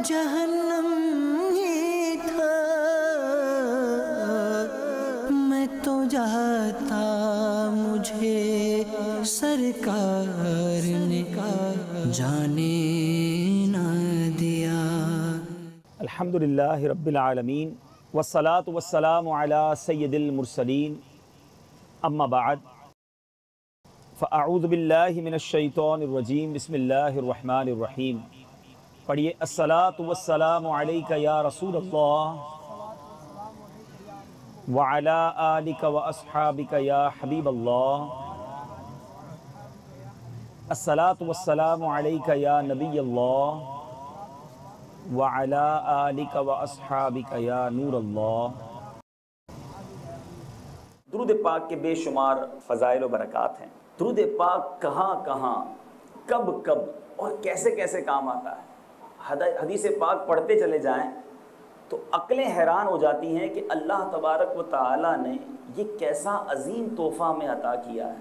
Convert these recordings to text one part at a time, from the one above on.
جہنم ہی تھا، میں تو جاتا مجھے سرکار نے جانے نہ دیا۔ الحمدللہ رب العالمین والصلاة والسلام علی سید المرسلین، اما بعد فاعوذ باللہ من الشیطان الرجیم، بسم اللہ الرحمن الرحیم۔ پڑھیے الصلاة والسلام علیک یا رسول اللہ وعلی آلک واصحابک یا حبیب اللہ، الصلاة والسلام علیک یا نبی اللہ وعلی آلک واصحابک یا نور اللہ۔ درود پاک کے بے شمار فضائل و برکات ہیں۔ درود پاک کہاں کہاں، کب کب اور کیسے کیسے کام آتا ہے۔ حدیث پاک پڑھتے چلے جائیں تو عقلیں حیران ہو جاتی ہیں کہ اللہ تبارک و تعالی نے یہ کیسا عظیم تحفہ ہمیں عطا کیا ہے۔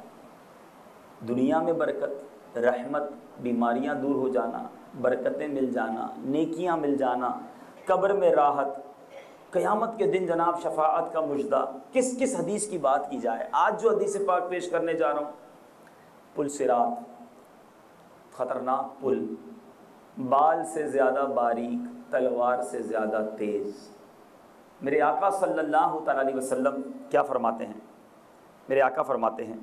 دنیا میں برکت، رحمت، بیماریاں دور ہو جانا، برکتیں مل جانا، نیکیاں مل جانا، قبر میں راحت، قیامت کے دن جناب شفاعت کا مژدہ۔ کس کس حدیث کی بات کی جائے؟ آج جو حدیث پاک پیش کرنے جا رہا ہوں، پل صراط، خطرناک پل، بال سے زیادہ باریک، تلوار سے زیادہ تیز۔ میرے آقا صلی اللہ تعالی علیہ وسلم کیا فرماتے ہیں؟ میرے آقا فرماتے ہیں،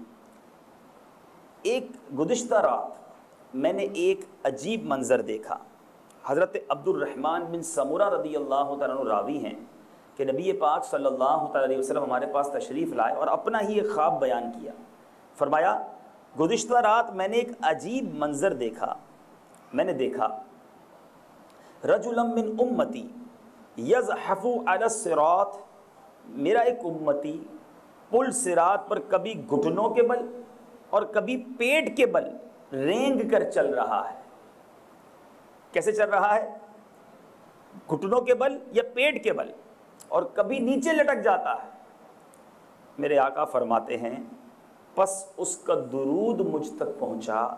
ایک گزشتہ رات میں نے ایک عجیب منظر دیکھا۔ حضرت عبد الرحمن بن سمرہ رضی اللہ تعالیٰ عنہ راوی ہیں کہ نبی پاک صلی اللہ تعالیٰ علیہ وسلم ہمارے پاس تشریف لائے اور اپنا ہی ایک خواب بیان کیا۔ فرمایا، گزشتہ رات میں نے ایک عجیب منظر دیکھا۔ میں نے دیکھا رجلا من امتی یزحف علی الصراط، میرا ایک امتی پل صراط پر کبھی گھٹنوں کے بل اور کبھی پیٹ کے بل رینگ کر چل رہا ہے۔ کیسے چل رہا ہے؟ گھٹنوں کے بل یا پیٹ کے بل، اور کبھی نیچے لٹک جاتا ہے۔ میرے آقا فرماتے ہیں، پس اس کا درود مجھ تک پہنچا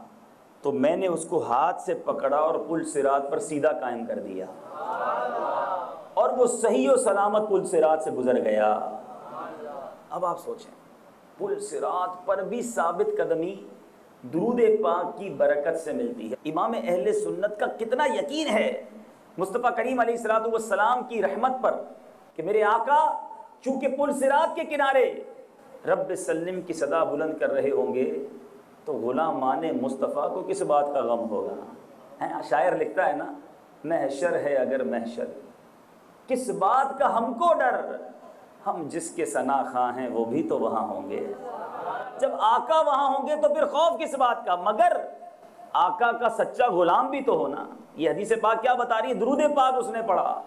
تو میں نے اس کو ہاتھ سے پکڑا اور پل صراط پر سیدھا قائم کر دیا، اور وہ صحیح و سلامت پل صراط سے گزر گیا۔ اب آپ سوچیں، پل صراط پر بھی ثابت قدمی درود پاک کی برکت سے ملتی ہے۔ امام اہل سنت کا کتنا یقین ہے مصطفیٰ کریم علیہ الصلوۃ والسلام کی رحمت پر کہ میرے آقا چونکہ پل صراط کے کنارے رب سلم کی صدا بلند کر رہے ہوں گے تو غلامان مصطفیٰ کو کس بات کا غم ہوگا؟ شاعر لکھتا ہے نا، محشر ہے اگر محشر، کس بات کا ہم کو ڈر، ہم جس کے ثنا خواں ہیں وہ بھی تو وہاں ہوں گے۔ جب آقا وہاں ہوں گے تو پھر خوف کس بات کا؟ مگر آقا کا سچا غلام بھی تو ہونا۔ یہ حدیث پاک کیا بتا رہی ہے؟ درود پاک اس نے پڑھا۔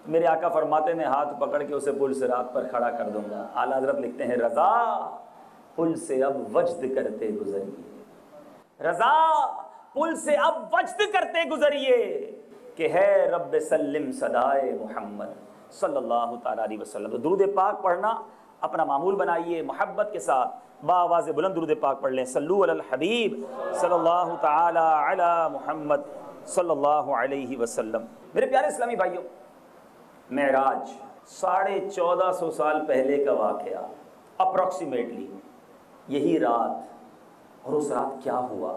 میرے آقا فرماتے میں ہاتھ پکڑ کے اسے پل صراط پر کھڑا کر دوں گا۔ اعلیٰ حضرت لکھتے ہیں، رضا پل سے اب وجد کرتے گزریے، رضا پل سے اب وجد کرتے گزریے کہ ہے رب سلم صدائے محمد صلی اللہ تعالیٰ علیہ وسلم۔ تو درود پاک پڑھنا اپنا معمول بنائیے، محبت کے ساتھ بآواز بلند درود پاک پڑھ لیں۔ صلو علی الحبیب صلی اللہ تعالی علی محمد صلی اللہ علیہ وسلم۔ میرے پیارے اسلامی بھائیوں، معراج 1450 سال پہلے کا واقعہ، اپروکسیمیٹلی یہی رات، اور اس رات کیا ہوا،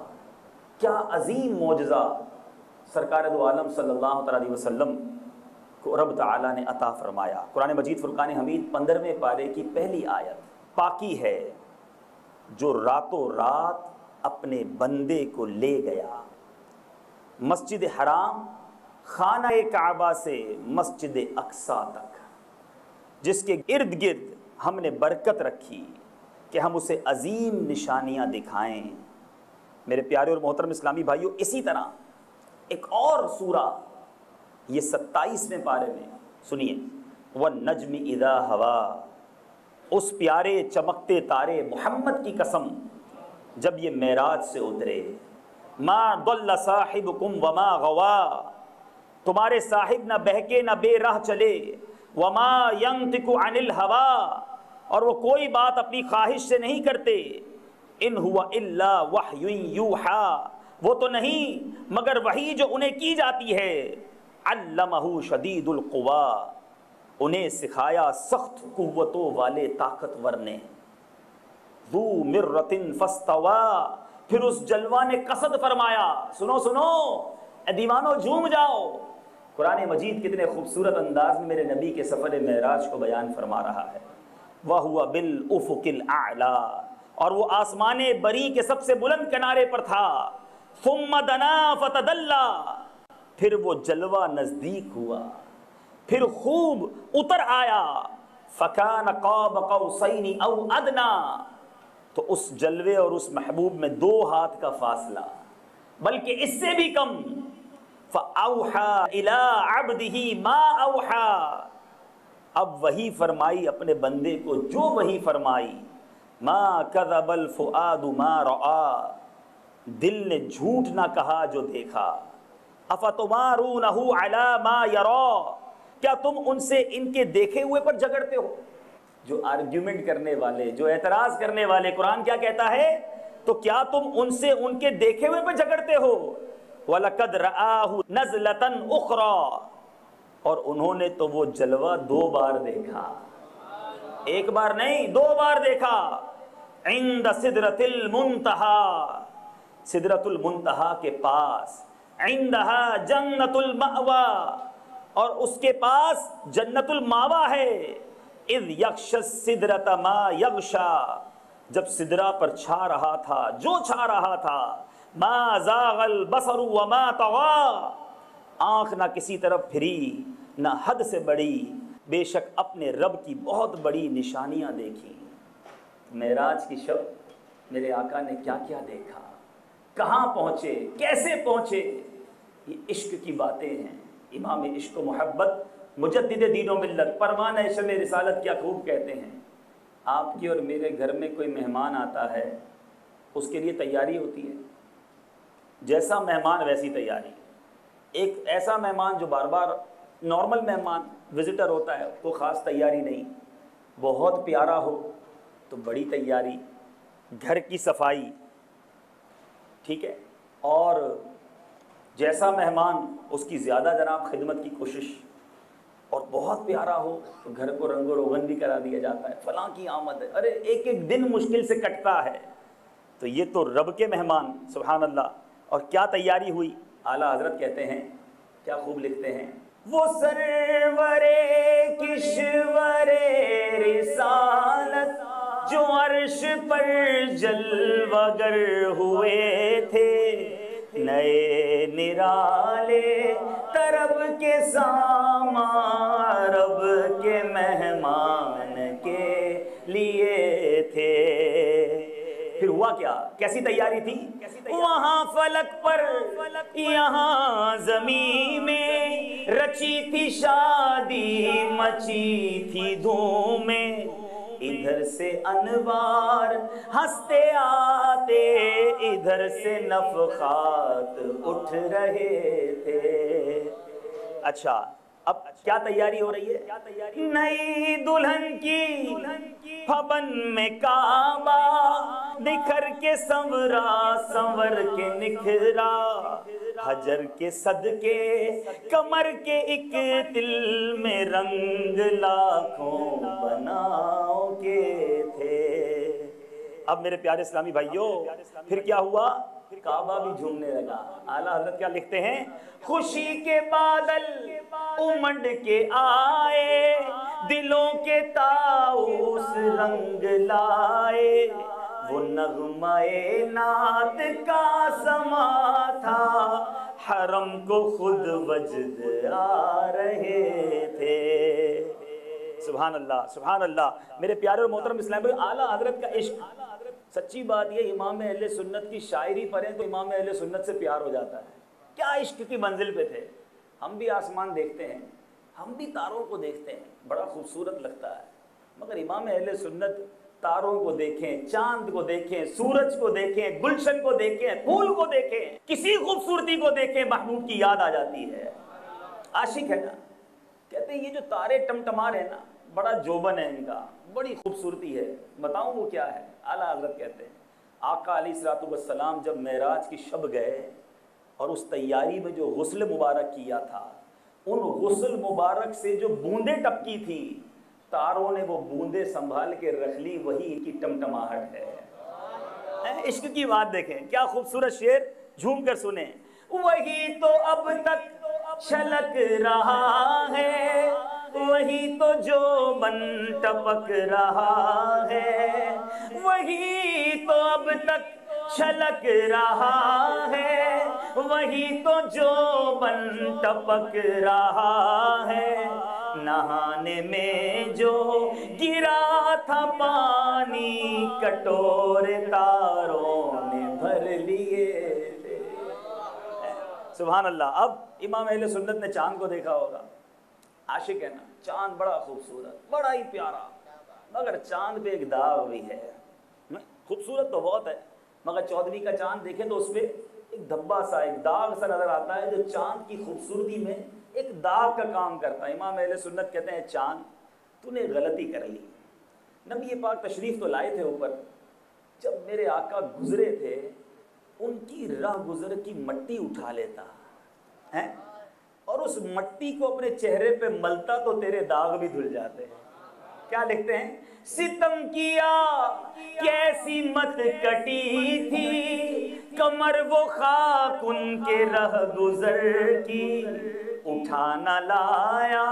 کیا عظیم معجزہ سرکار دو عالم صلی اللہ تعالی علیہ وسلم کو رب تعالیٰ نے عطا فرمایا۔ قرآن مجید فرقان حمید 15ویں پارے کی پہلی آیت، پاکی ہے جو راتوں رات اپنے بندے کو لے گیا مسجد حرام، خانہ کعبہ سے مسجد اقصیٰ تک، جس کے ارد گرد ہم نے برکت رکھی کہ ہم اسے عظیم نشانیاں دکھائیں۔ میرے پیارے اور محترم اسلامی بھائیوں، اسی طرح ایک اور سورہ، یہ 27ویں پارے میں سنیے، وَالنَّجْمِ إِذَا هَوَىٰ، اس پیارے چمکتے تارے محمد کی قسم جب یہ معراج سے اترے، مَا ضَلَّ صَاحِبُكُمْ وَمَا غَوَىٰ، تمہارے صاحب نہ بہکے نہ بے راہ چلے، وَمَا يَنطِقُ عَنِ الْهَوَىٰ، اور وہ کوئی بات اپنی خواہش سے نہیں کرتے، ان ہوا الا وحی یوحا، وہ تو نہیں مگر وحی جو انہیں کی جاتی ہے، علمہ شدید القوا، انہیں سکھایا سخت قوتوں والے طاقتور نے، ذو مرۃ فاستوی، پھر اس جلوہ نے قصد فرمایا۔ سنو سنو اے دیوانو، جھوم جاؤ، قرآن مجید کتنے خوبصورت انداز میں میرے نبی کے سفر معراج کو بیان فرما رہا ہے۔ وَهُوَ بِالْأُفُقِ الْأَعْلَى، اور وہ آسمان بری کے سب سے بلند کنارے پر تھا۔ ثُمَّ دَنَا فَتَدَلَّى، پھر وہ جلوہ نزدیک ہوا، پھر خوب اتر آیا۔ فَكَانَ قَابَ قَوْسَيْنِ أَوْ أَدْنَى، تو اس جلوے اور اس محبوب میں 2 ہاتھ کا فاصلہ، بلکہ اس سے بھی کم۔ فَأَوْحَى إِلَىٰ عَبْدِهِ مَا أَوْحَى، اب وحی فرمائی اپنے بندے کو جو وحی فرمائی۔ مَا كَذَبَ الْفُؤَادُ مَا رَأَى، دل نے جھوٹ نہ کہا جو دیکھا۔ أَفَتُمَارُونَهُ عَلَىٰ مَا يَرَىٰ، کیا تم ان سے ان کے دیکھے ہوئے پر جھگڑتے ہو؟ جو آرگیومنٹ کرنے والے، جو اعتراض کرنے والے، قرآن کیا کہتا ہے؟ تو کیا تم ان سے ان کے دیکھے ہوئے پر جھگڑتے ہو؟ وَلَقَدْ رَآهُ نَزْلَةً أُخْرَىٰ، اور انہوں نے تو وہ جلوہ 2 بار دیکھا، 1 بار نہیں 2 بار دیکھا۔ عند سدرۃ المنتہا، سدرۃ المنتہا کے پاس، عندہا جنت المأوی، اور اس کے پاس جنت الماوا ہے۔ اذ یغشی السدرۃ ما یغشی، جب سدرہ پر چھا رہا تھا جو چھا رہا تھا۔ ما زاغ البصر وما طغی، آنکھ نہ کسی طرف پھری نہ حد سے بڑی، بے شک اپنے رب کی بہت بڑی نشانیاں دیکھی۔ معراج کی شب میرے آقا نے کیا کیا دیکھا، کہاں پہنچے، کیسے پہنچے، یہ عشق کی باتیں ہیں۔ امام عشق و محبت، مجدد دین و ملت، پروانہ شمع رسالت کیا خوب کہتے ہیں، آپ کی اور میرے گھر میں کوئی مہمان آتا ہے، اس کے لیے تیاری ہوتی ہے، جیسا مہمان ویسی تیاری۔ ایک ایسا مہمان جو بار بار نارمل مہمان وزٹر ہوتا ہے، کو خاص تیاری نہیں، بہت پیارا ہو تو بڑی تیاری، گھر کی صفائی، ٹھیک ہے، اور جیسا مہمان اس کی زیادہ جناب خدمت کی کوشش، اور بہت پیارا ہو تو گھر کو رنگ و روغن بھی کرا دیا جاتا ہے، فلاں کی آمد ہے، ارے ایک ایک دن مشکل سے کٹتا ہے۔ تو یہ تو رب کے مہمان، سبحان اللہ، اور کیا تیاری ہوئی۔ اعلیٰ حضرت کہتے ہیں، کیا خوب لکھتے ہیں، وہ سرور کشور رسالت جو عرش پر جلوہ گر ہوئے تھے، نئے نرالے طرب کے سامان رب کے مہمان کے لیے تھے۔ پھر ہوا کیا، کیسی تیاری تھی؟ وہاں فلک پر یہاں زمین میں رچی تھی شادی، مچی تھی دھومیں، ادھر سے انوار ہنستے آتے، ادھر سے نفخات اٹھ رہے تھے۔ اچھا اب کیا تیاری ہو رہی ہے؟ نئی دلہن کی پھبن میں کعبہ، نکھر کے سنورا سنور کے نکھرا، حجر کے صدقے کمر کے ایک دل میں رنگ لاکھوں بناؤ کے تھے۔ اب میرے پیارے اسلامی بھائیوں، پھر کیا ہوا؟ کعبہ بھی جھومنے لگا۔ اعلیٰ حضرت کیا لکھتے ہیں، خوشی کے بادل امنڈ کے آئے، دلوں کے طاؤس رنگ لائے، وہ نغمہ نعت کا سما تھا، حرم کو خود وجد آ رہے تھے۔ سبحان اللہ سبحان اللہ۔ میرے پیارے اور محترم اسلام بھائی، اعلیٰ حضرت کا عشق، سچی بات یہ امام اہل سنت کی شاعری پڑھیں تو امام اہل سنت سے پیار ہو جاتا ہے۔ کیا عشق کی منزل پہ تھے۔ ہم بھی آسمان دیکھتے ہیں، ہم بھی تاروں کو دیکھتے ہیں، بڑا خوبصورت لگتا ہے، مگر امام اہل سنت تاروں کو دیکھیں، چاند کو دیکھیں، سورج کو دیکھیں، گلشن کو دیکھیں، پھول کو دیکھیں، کسی خوبصورتی کو دیکھیں، محبوب کی یاد آ جاتی ہے۔ عاشق ہے نا، کہتے ہیں یہ جو تارے ٹمٹما رہے ہیں نا، بڑا جوبن ہے ان کا، بڑی خوبصورتی ہے، بتاؤں وہ کیا ہے؟ اعلیٰ حضرت کہتے ہیں، آقا علیہ الصلوۃ والسلام جب معراج کی شب گئے اور اس تیاری میں جو غسل مبارک کیا تھا، ان غسل مبارک سے جو بوندیں ٹپکی تھی، تاروں نے وہ بوندیں سنبھال کے رکھ لی، وہی ان کی ٹمٹماہٹ ہے۔ عشق کی بات دیکھیں، کیا خوبصورت شعر، جھوم کر سنیں۔ وہی تو اب تک چھلک رہا ہے، وہی تو جو بن ٹپک رہا ہے، وہی تو اب تک چھلک رہا ہے، وہی تو جو بن ٹپک رہا ہے، نہانے میں جو گرا تھا پانی کٹورے تاروں نے بھر لیے تھے۔ سبحان اللہ۔ اب امام اہل سنت نے چاند کو دیکھا ہوگا، عاشق ہے نا، چاند بڑا خوبصورت، بڑا ہی پیارا، مگر چاند پہ ایک داغ بھی ہے۔ خوبصورت تو بہت ہے، مگر 14ویں کا چاند دیکھیں تو اس پہ ایک دھبا سا، ایک داغ سا نظر آتا ہے، جو چاند کی خوبصورتی میں ایک داغ کا کام کرتا ہے۔ امام اہل سنت کہتے ہیں چاند تو نے غلطی کر لی۔ نبی پاک تشریف تو لائے تھے اوپر، جب میرے آقا گزرے تھے ان کی راہ گزر کی مٹی اٹھا لیتا ہے اور اس مٹی کو اپنے چہرے پہ ملتا تو تیرے داغ بھی دھل جاتے ہیں۔ کیا لکھتے ہیں؟ ستم کیا کیسی مت کٹی تھی، کمر وہ خاک ان کے رہ گزر کی، اٹھا نہ لایا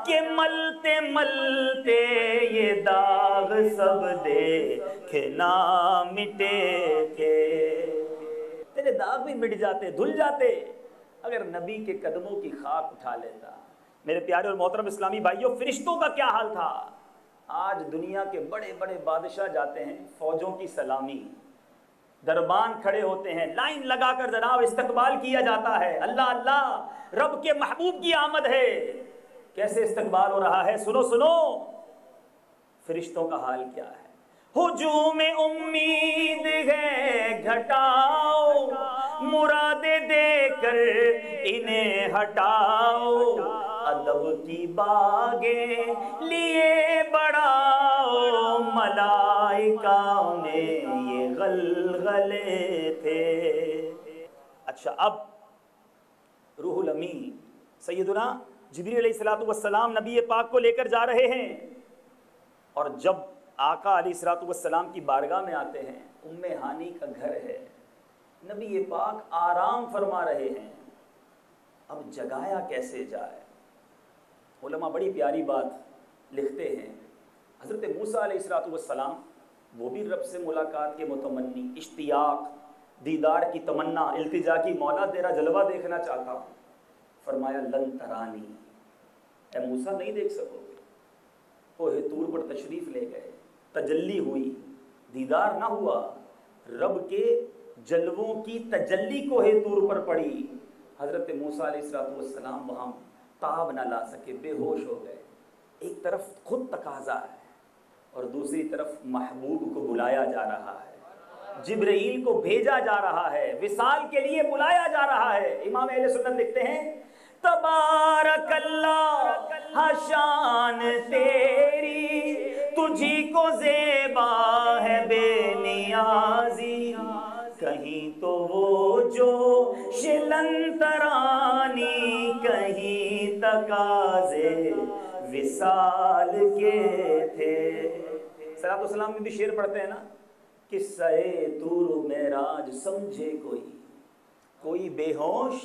کہ ملتے ملتے یہ داغ سب دیکھ نہ مٹے تھے۔ تیرے داغ بھی مٹ جاتے، دھل جاتے اگر نبی کے قدموں کی خاک اٹھا لیتا۔ میرے پیارے اور محترم اسلامی بھائیوں، فرشتوں کا کیا حال تھا؟ آج دنیا کے بڑے بڑے بادشاہ جاتے ہیں، فوجوں کی سلامی، دربان کھڑے ہوتے ہیں، لائن لگا کر جناب استقبال کیا جاتا ہے۔ اللہ اللہ، رب کے محبوب کی آمد ہے، کیسے استقبال ہو رہا ہے، سنو سنو۔ فرشتوں کا حال کیا ہے؟ ہجوم امید ہے گھٹاؤ، مرادیں دے کر انہیں ہٹاؤ، ادب کی باغیں لیے بڑھاؤ، ملائکہ میں یہ غلغلے تھے۔ اچھا، اب روح الامین سیدنا جبریل علیہ السلام نبی پاک کو لے کر جا رہے ہیں، اور جب آقا علیہ السلام کی بارگاہ میں آتے ہیں، ام ہانی کا گھر ہے، نبی پاک آرام فرما رہے ہیں، اب جگایا کیسے جائے؟ علماء بڑی پیاری بات لکھتے ہیں، حضرت موسیٰ علیہ السلام وہ بھی رب سے ملاقات کے متمنی، اشتیاق، دیدار کی تمنا، التجا کی، مولا تیرا جلوہ دیکھنا چاہتا ہوں۔ فرمایا لن ترانی، اے موسیٰ نہیں دیکھ سکو گے۔ کوہ طور پر تشریف لے گئے، تجلی ہوئی، دیدار نہ ہوا، رب کے جلووں کی تجلی کوہ طور پر پڑی۔ حضرت موسیٰ علیہ السلام وہاں تاب نہ لا سکے، بے ہوش ہو گئے۔ ایک طرف خود تقاضا ہے اور دوسری طرف محبوب کو بلایا جا رہا ہے، جبرائیل کو بھیجا جا رہا ہے، وصال کے لیے بلایا جا رہا ہے۔ امام اہل سنت لکھتے ہیں تبارک اللہ شان تیری، تجھی کو زیبا ہے بے نیازی، کہیں تو وہ جو شلن ترانی، کہیں تقاضے وصال کے تھے۔ صلاۃ والسلام میں بھی شعر پڑھتے ہیں نا، قصہ طور و معراج سمجھے کوئی بے ہوش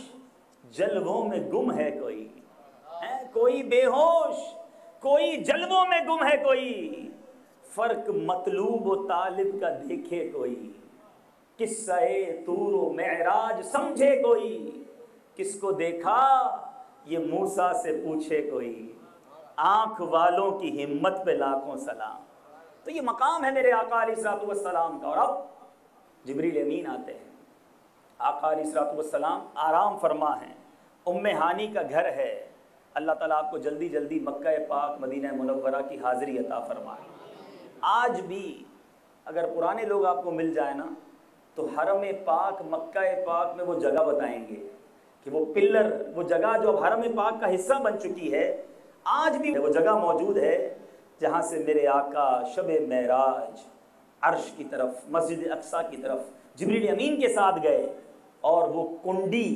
جلووں میں گم ہے کوئی بے ہوش، کوئی جلووں میں گم ہے کوئی، فرق مطلوب و طالب کا دیکھے کوئی، قصہ طور و معراج سمجھے کوئی، کس کو دیکھا یہ موسیٰ سے پوچھے کوئی، آنکھ والوں کی ہمت پہ لاکھوں سلام۔ تو یہ مقام ہے میرے آقا علیہ السلام کا۔ اور اب جبریل امین آتے ہیں، آقا علیہ السلام آرام فرما ہیں، ام ہانی کا گھر ہے۔ اللہ تعالیٰ آپ کو جلدی جلدی مکہ پاک مدینہ منورہ کی حاضری عطا فرمائے۔ آج بھی اگر پرانے لوگ آپ کو مل جائیں نا تو حرم پاک مکہ پاک میں وہ جگہ بتائیں گے کہ وہ پلر، وہ جگہ جو اب حرم پاک کا حصہ بن چکی ہے، آج بھی وہ جگہ موجود ہے جہاں سے میرے آقا شب معراج عرش کی طرف، مسجد اقصیٰ کی طرف جبریل امین کے ساتھ گئے، اور وہ کنڈی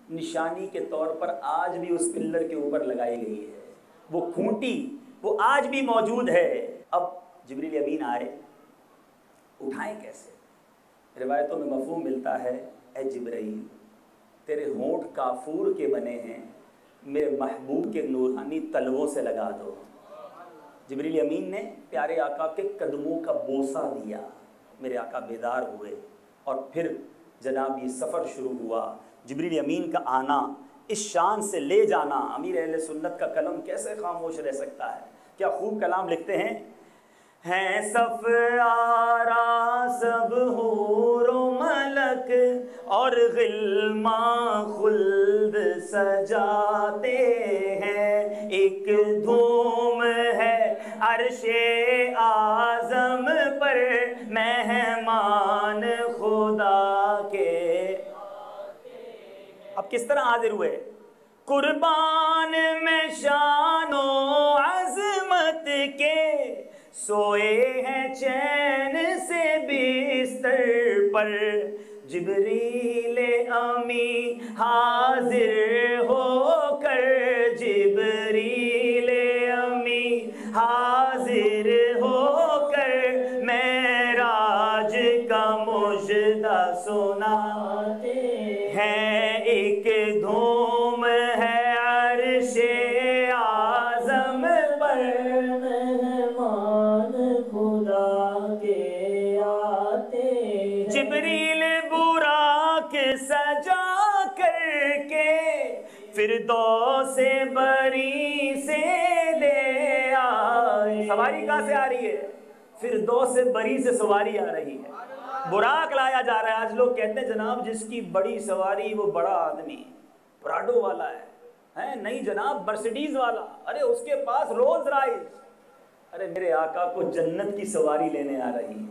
نشانی کے طور پر آج بھی اس پلر کے اوپر لگائی گئی ہے، وہ کھونٹی وہ آج بھی موجود ہے۔ اب جبریل امین آئے، اٹھائیں کیسے؟ روایتوں میں مفہوم ملتا ہے، اے جبرائیل تیرے ہونٹ کافور کے بنے ہیں، میرے محبوب کے نورانی تلووں سے لگا دو۔ جبریل امین نے پیارے آقا کے قدموں کا بوسہ دیا، میرے آقا بیدار ہوئے، اور پھر جناب یہ سفر شروع ہوا۔ جبریل امین کا آنا، اس شان سے لے جانا، امیر اہل سنت کا قلم کیسے خاموش رہ سکتا ہے؟ کیا خوب کلام لکھتے ہیں صف آرا سب حور و ملک اور غلماں خلد سجاتے ہیں، ایک دھوم ہے عرش اعظم پر مہمان خدا کے۔ اب کس طرح حاضر ہوئے؟ قربان میں شان و عظمت کے، سوئے ہیں چین سے بستر پر، جبریل امی حاضر ہو کر، جبریل امی حاضر ہو کر معراج کا مژدہ سناتے ہیں، ایک دھوم ہے عرش اعظم پر مہمان خدا کے آتے ہیں۔ جبریل براق سجا کر کے فردوس بری سے لے آئے۔ سواری کہاں سے آ رہی ہے؟ فردوس بری سے سواری آ رہی ہے، براق لایا جا رہا ہے۔ آج لوگ کہتے ہیں جناب جس کی بڑی سواری وہ بڑا آدمی، پراڈو والا ہے، نہیں جناب مرسیڈیز والا، ارے اس کے پاس رولز رائس۔ ارے میرے آقا کو جنت کی سواری لینے آ رہی ہے۔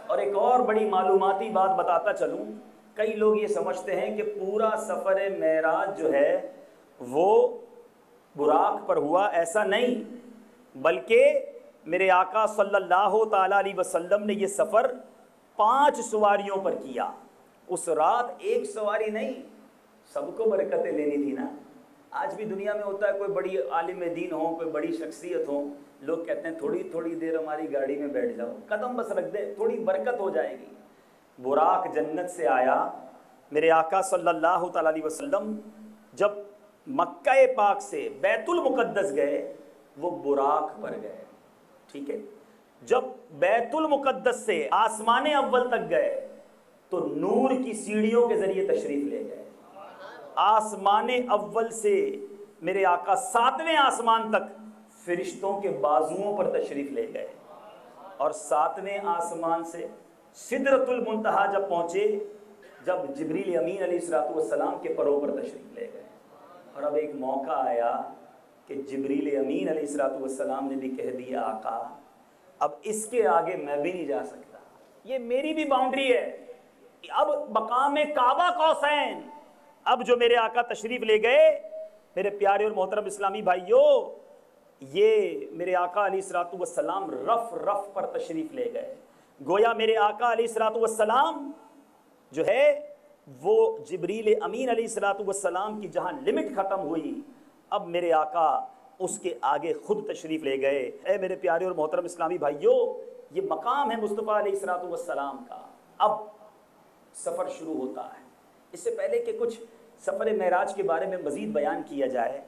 اور ایک اور بڑی معلوماتی بات بتاتا چلوں، کئی لوگ یہ سمجھتے ہیں کہ پورا سفر معراج جو ہے وہ براق پر ہوا، ایسا نہیں، بلکہ میرے آقا صلی اللہ تعالیٰ علیہ وسلم نے یہ سفر 5 سواریوں پر کیا۔ اس رات ایک سواری نہیں، سب کو برکتیں لینی تھی نا۔ آج بھی دنیا میں ہوتا ہے، کوئی بڑی عالم دین ہو، کوئی بڑی شخصیت ہو، لوگ کہتے ہیں تھوڑی تھوڑی دیر ہماری گاڑی میں بیٹھ جاؤ، قدم بس رکھ دے، تھوڑی برکت ہو جائے گی۔ براق جنت سے آیا، میرے آقا صلی اللہ تعالیٰ علیہ وسلم جب مکہ پاک سے بیت المقدس گئے، وہ براق پر گئے، ٹھیک ہے۔ جب بیت المقدس سے آسمان اول تک گئے تو نور کی سیڑھیوں کے ذریعے تشریف لے گئے۔ آسمان اول سے میرے آقا 7ویں آسمان تک فرشتوں کے بازوؤں پر تشریف لے گئے، اور 7ویں آسمان سے سدرۃ المنتہا جب پہنچے، جب جبریل امین علیہ السلام کے پروں پر تشریف لے گئے۔ اور اب ایک موقع آیا کہ جبریل امین علیہ السلام نے بھی کہہ دیا آقا اب اس کے آگے میں بھی نہیں جا سکتا، یہ میری بھی باؤنڈری ہے، اب مقام کعبہ قوسین۔ اب جو میرے آقا تشریف لے گئے، میرے پیارے اور محترم اسلامی بھائیوں، یہ میرے آقا علیہ السلام رف رف پر تشریف لے گئے۔ گویا میرے آقا علیہ السلام جو ہے وہ جبریل امین علیہ السلام کی جہاں لمٹ ختم ہوئی، اب میرے آقا اس کے آگے خود تشریف لے گئے۔ اے میرے پیارے اور محترم اسلامی بھائیوں، یہ مقام ہے مصطفیٰ علیہ السلام کا۔ اب سفر شروع ہوتا ہے۔ اس سے پہلے کہ کچھ سفر معراج کے بارے میں مزید بیان کیا جائے،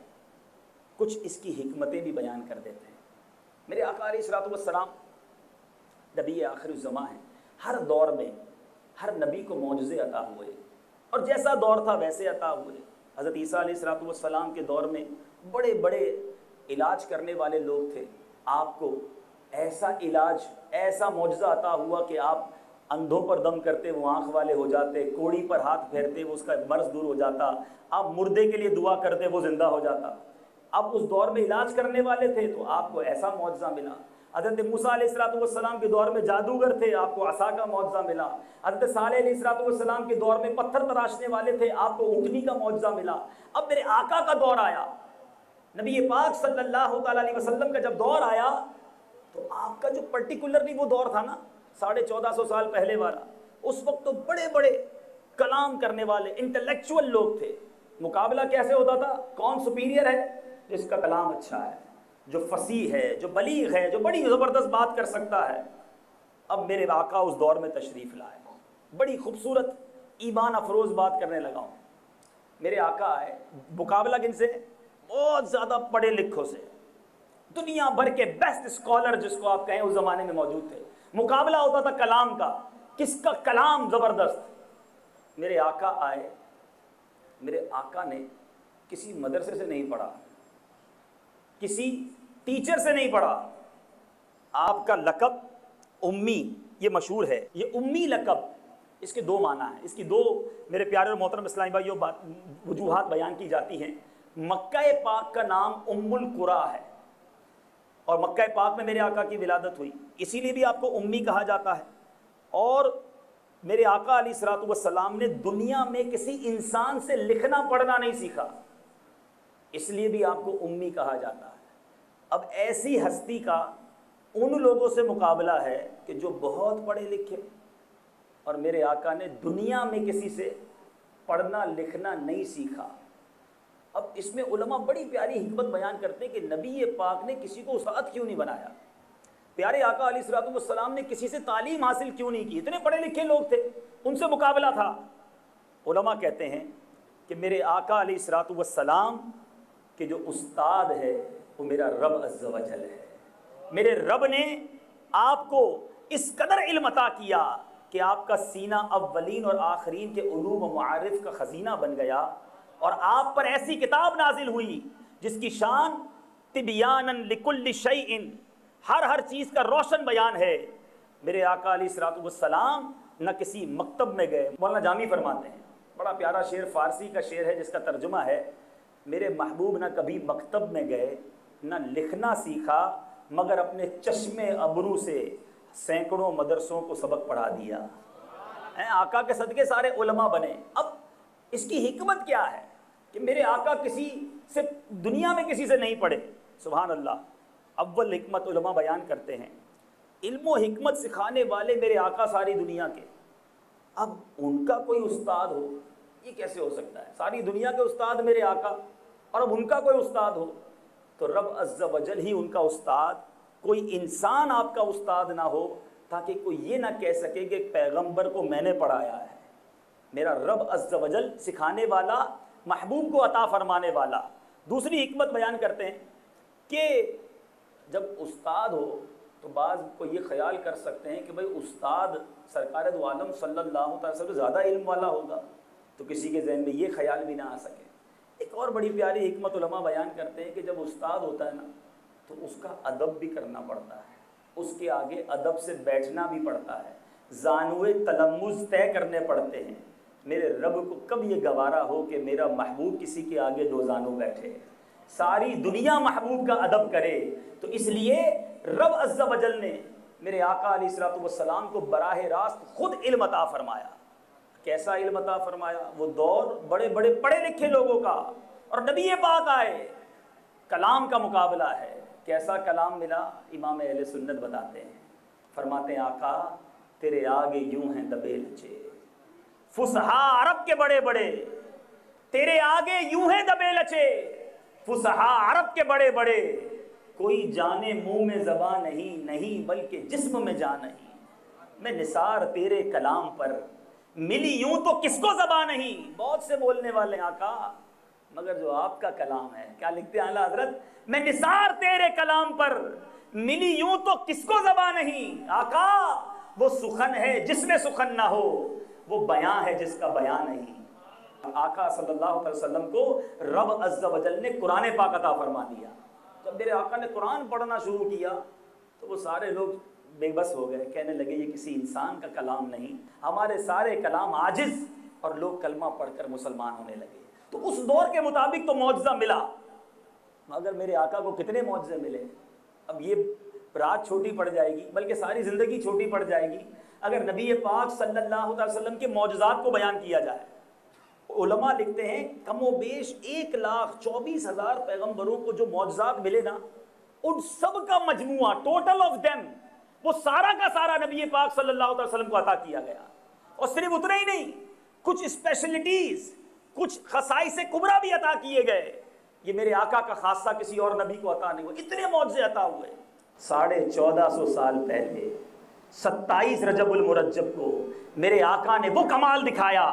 کچھ اس کی حکمتیں بھی بیان کر دیتے ہیں۔ میرے آقا علیہ السلام نبی آخر الزماں ہیں، ہر دور میں ہر نبی کو معجزے عطا ہوئے، اور جیسا دور تھا ویسے عطا ہوئے۔ حضرت عیسیٰ علیہ السلام کے دور میں بڑے بڑے علاج کرنے والے لوگ تھے، آپ کو ایسا علاج، ایسا معجزہ عطا ہوا کہ آپ اندھوں پر دم کرتے وہ آنکھ والے ہو جاتے، کوڑی پر ہاتھ پھیرتے وہ اس کا مرض دور ہو جاتا، آپ مردے کے لیے دعا کرتے وہ زندہ ہو جاتا۔ اب اس دور میں علاج کرنے والے تھے تو آپ کو ایسا معجزہ ملا۔ حضرت موسیٰ علیہ السلام کے دور میں جادوگر تھے، آپ کو عصا کا معجزہ ملا۔ حضرت صالح علیہ السلام کے دور میں پتھر تراشنے والے تھے، آپ کو اونٹنی کا معجزہ ملا۔ اب میرے آقا کا دور آیا، نبی پاک صلی اللہ تعالیٰ علیہ وسلم کا جب دور آیا تو آپ کا جو پرٹیکولرلی وہ دور تھا نا 1450 سال پہلے والا، اس وقت تو بڑے بڑے کلام کرنے والے انٹلیکچوئل لوگ تھے. مقابلہ کیسے ہوتا تھا؟ کون سپیریئر ہے؟ جس کا کلام اچھا ہے، جو فصیح ہے، جو بلیغ ہے، جو بڑی زبردست بات کر سکتا ہے. اب میرے آقا اس دور میں تشریف لائے، بڑی خوبصورت ایمان افروز بات کرنے لگا ہوں. میرے آقا آئے، مقابلہ کن سے؟ بہت زیادہ پڑھے لکھوں سے، دنیا بھر کے بیسٹ اسکالر جس کو آپ کہیں اس زمانے میں موجود تھے. مقابلہ ہوتا تھا کلام کا، کس کا کلام زبردست. میرے آقا آئے، میرے آقا نے کسی مدرسے سے نہیں پڑھا، کسی ٹیچر سے نہیں پڑھا. آپ کا لقب امی، یہ مشہور ہے، یہ امی لقب، اس کے دو معنی ہیں. اس کی دو میرے پیارے اور محترم اسلامی بھائیوں وجوہات بیان کی جاتی ہیں. مکہ پاک کا نام ام القریٰ ہے، اور مکہ پاک میں میرے آقا کی ولادت ہوئی، اسی لیے بھی آپ کو امی کہا جاتا ہے. اور میرے آقا علیہ الصلوۃ والسلام نے دنیا میں کسی انسان سے لکھنا پڑھنا نہیں سیکھا، اس لیے بھی آپ کو امی کہا جاتا ہے. اب ایسی ہستی کا ان لوگوں سے مقابلہ ہے کہ جو بہت پڑھے لکھے، اور میرے آقا نے دنیا میں کسی سے پڑھنا لکھنا نہیں سیکھا. اب اس میں علماء بڑی پیاری حکمت بیان کرتے ہیں کہ نبی پاک نے کسی کو استاد کیوں نہیں بنایا، پیارے آقا علیہ الصلوۃ والسلام نے کسی سے تعلیم حاصل کیوں نہیں کی. اتنے پڑھے لکھے لوگ تھے، ان سے مقابلہ تھا. علماء کہتے ہیں کہ میرے آقا علیہ الصلوۃ والسلام کے جو استاد ہے وہ میرا رب عز و جل ہے. میرے رب نے آپ کو اس قدر علم عطا کیا کہ آپ کا سینہ اولین اور آخرین کے علوم و معارف کا خزینہ بن گیا، اور آپ پر ایسی کتاب نازل ہوئی جس کی شان تبیانا لکل شیء، ہر چیز کا روشن بیان ہے. میرے آقا علیہ الصلوۃ والسلام نہ کسی مکتب میں گئے. مولانا جامی فرماتے ہیں، بڑا پیارا شعر، فارسی کا شعر ہے جس کا ترجمہ ہے، میرے محبوب نہ کبھی مکتب میں گئے، نہ لکھنا سیکھا، مگر اپنے چشمے ابرو سے سینکڑوں مدرسوں کو سبق پڑھا دیا. آقا کے صدقے سارے علماء بنے. اب اس کی حکمت کیا ہے کہ میرے آقا کسی سے دنیا میں کسی سے نہیں پڑھے. سبحان اللہ. اول حکمت علماء بیان کرتے ہیں، علم و حکمت سکھانے والے میرے آقا ساری دنیا کے. اب ان کا کوئی استاد ہو، یہ کیسے ہو سکتا ہے؟ ساری دنیا کے استاد میرے آقا، اور اب ان کا کوئی استاد ہو. تو رب عز و جل ہی ان کا استاد، کوئی انسان آپ کا استاد نہ ہو تاکہ کوئی یہ نہ کہہ سکے کہ پیغمبر کو میں نے پڑھایا ہے. میرا رب عز و جل سکھانے والا، محبوب کو عطا فرمانے والا. دوسری حکمت بیان کرتے ہیں کہ جب استاد ہو تو بعض کو یہ خیال کر سکتے ہیں کہ بھئی استاد سرکار دو عالم صلی اللہ علیہ وسلم زیادہ علم والا ہوگا، تو کسی کے ذہن میں یہ خیال بھی نہ آ سکے. ایک اور بڑی پیاری حکمت علماء بیان کرتے ہیں کہ جب استاد ہوتا ہے نا تو اس کا ادب بھی کرنا پڑتا ہے، اس کے آگے ادب سے بیٹھنا بھی پڑتا ہے، زانوے تلمذ طے کرنے پڑتے ہیں. میرے رب کو کب یہ گوارا ہو کہ میرا محبوب کسی کے آگے دو زانو بیٹھے، ساری دنیا محبوب کا ادب کرے. تو اس لیے رب عز و جل نے میرے آقا علیہ الصلوۃ والسلام کو براہ راست خود علم عطا فرمایا. کیسا علم عطا فرمایا؟ وہ دور بڑے بڑے پڑھے لکھے لوگوں کا، اور نبی پاک آئے، کلام کا مقابلہ ہے. کیسا کلام ملا؟ امام اہل سنت بتاتے ہیں، فرماتے ہیں آقا تیرے آگے یوں ہیں دبے لچے، فصحاء عرب کے بڑے بڑے، تیرے آگے یوں ہیں دبے لچے، فصحاء عرب کے بڑے بڑے، کوئی جانے منہ میں زبان نہیں، نہیں بلکہ جسم میں جان نہیں. میں نثار تیرے کلام پر، ملی یوں تو کس کو زبان نہیں. بہت سے بولنے والے آقا، مگر جو آپ کا کلام ہے، کیا لکھتے ہیں اعلیٰ حضرت؟ میں نثار تیرے کلام پر، ملی یوں تو کس کو زبان نہیں. آقا وہ سخن ہے جس میں سخن نہ ہو، وہ بیان ہے جس کا بیان نہیں. آقا صلی اللہ علیہ وسلم کو رب عز و جل نے قرآن پاک عطا فرما دیا. جب میرے آقا نے قرآن پڑھنا شروع کیا تو وہ سارے لوگ بے بس ہو گئے، کہنے لگے یہ کسی انسان کا کلام نہیں، ہمارے سارے کلام عاجز. اور لوگ کلمہ پڑھ کر مسلمان ہونے لگے. تو اس دور کے مطابق تو معجزہ ملا، مگر میرے آقا کو کتنے معجزے ملے. اب یہ رات چھوٹی پڑ جائے گی، بلکہ ساری زندگی چھوٹی پڑ جائے گی اگر نبی پاک صلی اللہ علیہ وسلم کے معجزات کو بیان کیا جائے. علماء لکھتے ہیں کم و بیش 1,24,000 پیغمبروں کو جو معجزات ملے نا، ان سب کا مجموعہ، ٹوٹل آف دیم، وہ سارا کا سارا نبی پاک صلی اللہ علیہ وسلم کو عطا کیا گیا. اور صرف اتنا ہی نہیں، کچھ اسپیشلٹیز، کچھ خصائص کبریٰ بھی عطا کیے گئے. یہ میرے آقا کا خاصہ کسی اور نبی کو عطا نہیں ہوا. اتنے معجزے عطا ہوئے. 1450 سال پہلے 27 رجب المرجب کو میرے آقا نے وہ کمال دکھایا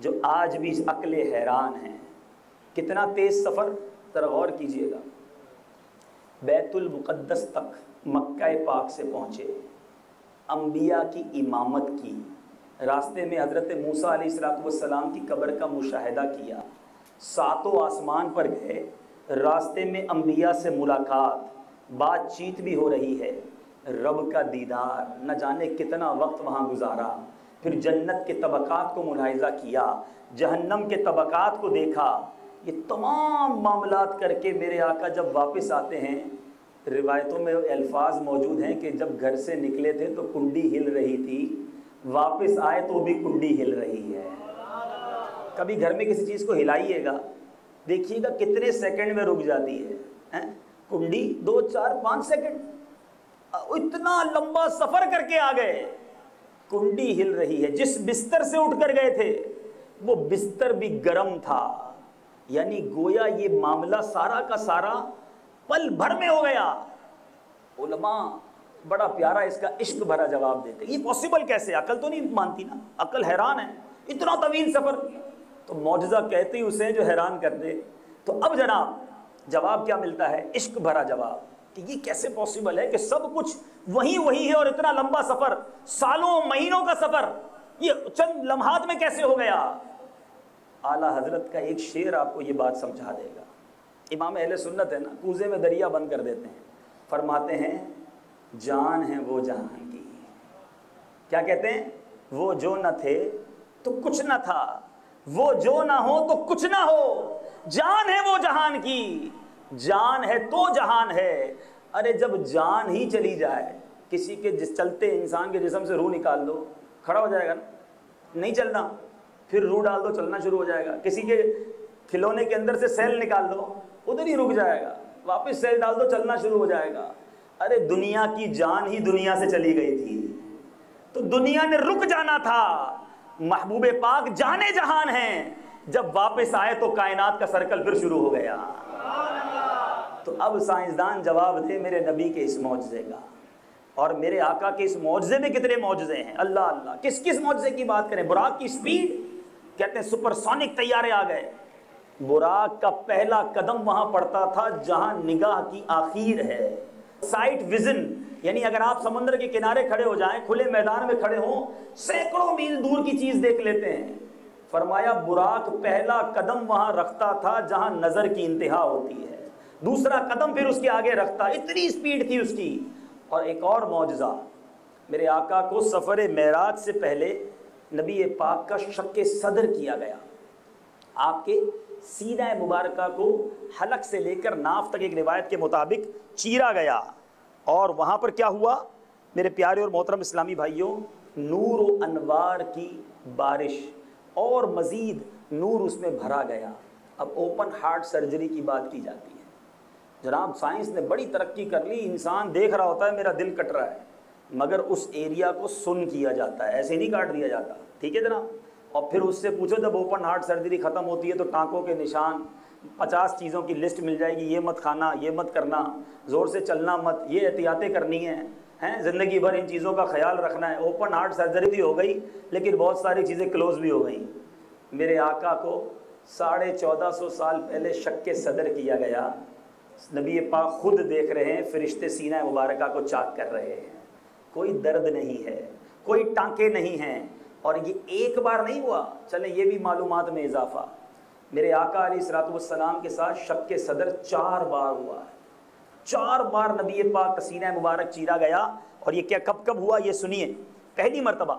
جو آج بھی عقل حیران ہیں. کتنا تیز سفر، ذرا غور کیجئے گا. بیت المقدس تک مکہ پاک سے پہنچے، انبیاء کی امامت کی، راستے میں حضرت موسیٰ علیہ السلام کی قبر کا مشاہدہ کیا، 7 آسمان پر گئے، راستے میں انبیاء سے ملاقات، بات چیت بھی ہو رہی ہے، رب کا دیدار، نہ جانے کتنا وقت وہاں گزارا. پھر جنت کے طبقات کو ملاحظہ کیا، جہنم کے طبقات کو دیکھا. یہ تمام معاملات کر کے میرے آقا جب واپس آتے ہیں، روایتوں میں الفاظ موجود ہیں کہ جب گھر سے نکلے تھے تو کنڈی ہل رہی تھی، واپس آئے تو بھی کنڈی ہل رہی ہے. کبھی گھر میں کسی چیز کو ہلائیے گا، دیکھیے گا کتنے سیکنڈ میں رک جاتی ہے کنڈی. 2 4 5 سیکنڈ. اتنا لمبا سفر کر کے آ گئے، کنڈی ہل رہی ہے. جس بستر سے اٹھ کر گئے تھے وہ بستر بھی گرم تھا. یعنی گویا یہ معاملہ سارا کا سارا پل بھر میں ہو گیا. علماء بڑا پیارا اس کا عشق بھرا جواب دیتے. یہ پاسبل کیسے؟ عقل تو نہیں مانتی نا، عقل حیران ہے. اتنا طویل سفر تو معجزہ کہتے ہی اسے جو حیران کر دے. تو اب جناب جواب کیا ملتا ہے؟ عشق بھرا جواب کہ یہ کیسے پاسبل ہے کہ سب کچھ وہی ہے اور اتنا لمبا سفر، سالوں مہینوں کا سفر، یہ چند لمحات میں کیسے ہو گیا؟ اعلیٰ حضرت کا ایک شعر آپ کو یہ بات سمجھا دے گا. امام اہل سنت ہے نا، کوزے میں دریا بند کر دیتے ہیں. فرماتے ہیں جان ہے وہ جہان کی. کیا کہتے ہیں؟ وہ جو نہ تھے تو کچھ نہ تھا، وہ جو نہ ہو تو کچھ نہ ہو. جان ہے وہ جہان کی، جان ہے تو جہان ہے. ارے جب جان ہی چلی جائے، کسی کے چلتے انسان کے جسم سے روح نکال دو، کھڑا ہو جائے گا نا؟ نہیں چلنا. پھر روح ڈال دو، چلنا شروع ہو جائے گا. کسی کے کھلونے کے اندر سے سیل نکال دو، ادھر ہی رک جائے گا. واپس سیل ڈال دو، چلنا شروع ہو جائے گا. ارے دنیا کی جان ہی دنیا سے چلی گئی تھی تو دنیا نے رک جانا تھا. محبوب پاک جانے جہان ہیں، جب واپس آئے تو کائنات کا سرکل پھر شروع ہو گیا. تو اب سائنسدان جواب دے میرے نبی کے اس معجزے کا، اور میرے آقا کے اس معجزے میں کتنے معجزے ہیں. اللہ اللہ، کس کس معجزے کی بات کریں؟ براق کی سپیڈ، کہتے ہیں سپر سونک طیارے آ گئے. براق کا پہلا قدم وہاں پڑتا تھا جہاں نگاہ کی آخر ہے. سائٹ ویژن، یعنی اگر آپ سمندر کے کنارے کھڑے ہو جائیں، کھلے میدان میں کھڑے ہوں، سینکڑوں میل دور کی چیز دیکھ لیتے ہیں. فرمایا براق پہلا قدم وہاں رکھتا تھا جہاں نظر کی انتہا ہوتی ہے، دوسرا قدم پھر اس کے آگے رکھتا. اتنی سپیڈ تھی اس کی. اور ایک اور معجزہ، میرے آقا کو سفر معراج سے پہلے نبی پاک کا شق صدر کیا گیا. آپ کے سینہ مبارکہ کو حلق سے لے کر ناف تک ایک روایت کے مطابق چیرا گیا، اور وہاں پر کیا ہوا میرے پیارے اور محترم اسلامی بھائیوں؟ نور و انوار کی بارش اور مزید نور اس میں بھرا گیا. اب اوپن ہارٹ سرجری کی بات کی جاتی ہے. جناب سائنس نے بڑی ترقی کر لی، انسان دیکھ رہا ہوتا ہے میرا دل کٹ رہا ہے، مگر اس ایریا کو سن کیا جاتا ہے، ایسے نہیں کاٹ دیا جاتا. ٹھیک ہے جناب. اور پھر اس سے پوچھو جب اوپن ہارٹ سرجری ختم ہوتی ہے تو ٹانکوں کے نشان، 50 چیزوں کی لسٹ مل جائے گی. یہ مت کھانا، یہ مت کرنا، زور سے چلنا مت، یہ احتیاطیں کرنی ہیں، زندگی بھر ان چیزوں کا خیال رکھنا ہے. اوپن ہارٹ سرجری بھی ہو گئی لیکن بہت ساری چیزیں کلوز بھی ہو گئیں. میرے آقا کو 1450 سال پہلے شق صدر کیا گیا. نبی پاک خود دیکھ رہے ہیں، فرشتے سینہ مبارکہ کو چاک کر رہے ہیں. کوئی درد نہیں ہے، کوئی ٹانکے نہیں ہیں. اور یہ ایک بار نہیں ہوا. چلیں یہ بھی معلومات میں اضافہ، میرے آقا علیہ السلام کے ساتھ شق صدر 4 بار ہوا ہے. 4 بار نبی پاک کا سینہ مبارک چیرا گیا. اور یہ کیا کب کب ہوا یہ سنیے. پہلی مرتبہ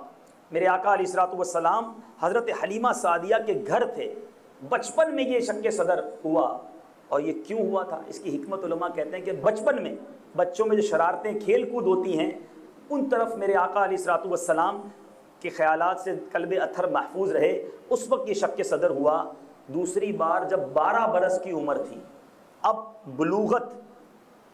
میرے آقا علیہ السلام حضرت حلیمہ سعدیہ کے گھر تھے، بچپن میں یہ شق صدر ہوا. اور یہ کیوں ہوا تھا؟ اس کی حکمت علماء کہتے ہیں کہ بچپن میں بچوں میں جو شرارتیں کھیل کود ہوتی ہیں ان طرف میرے آقا علیہ السلام کے خیالات سے قلب اطہر محفوظ رہے، اس وقت یہ شق صدر ہوا. دوسری بار جب 12 برس کی عمر تھی، اب بلوغت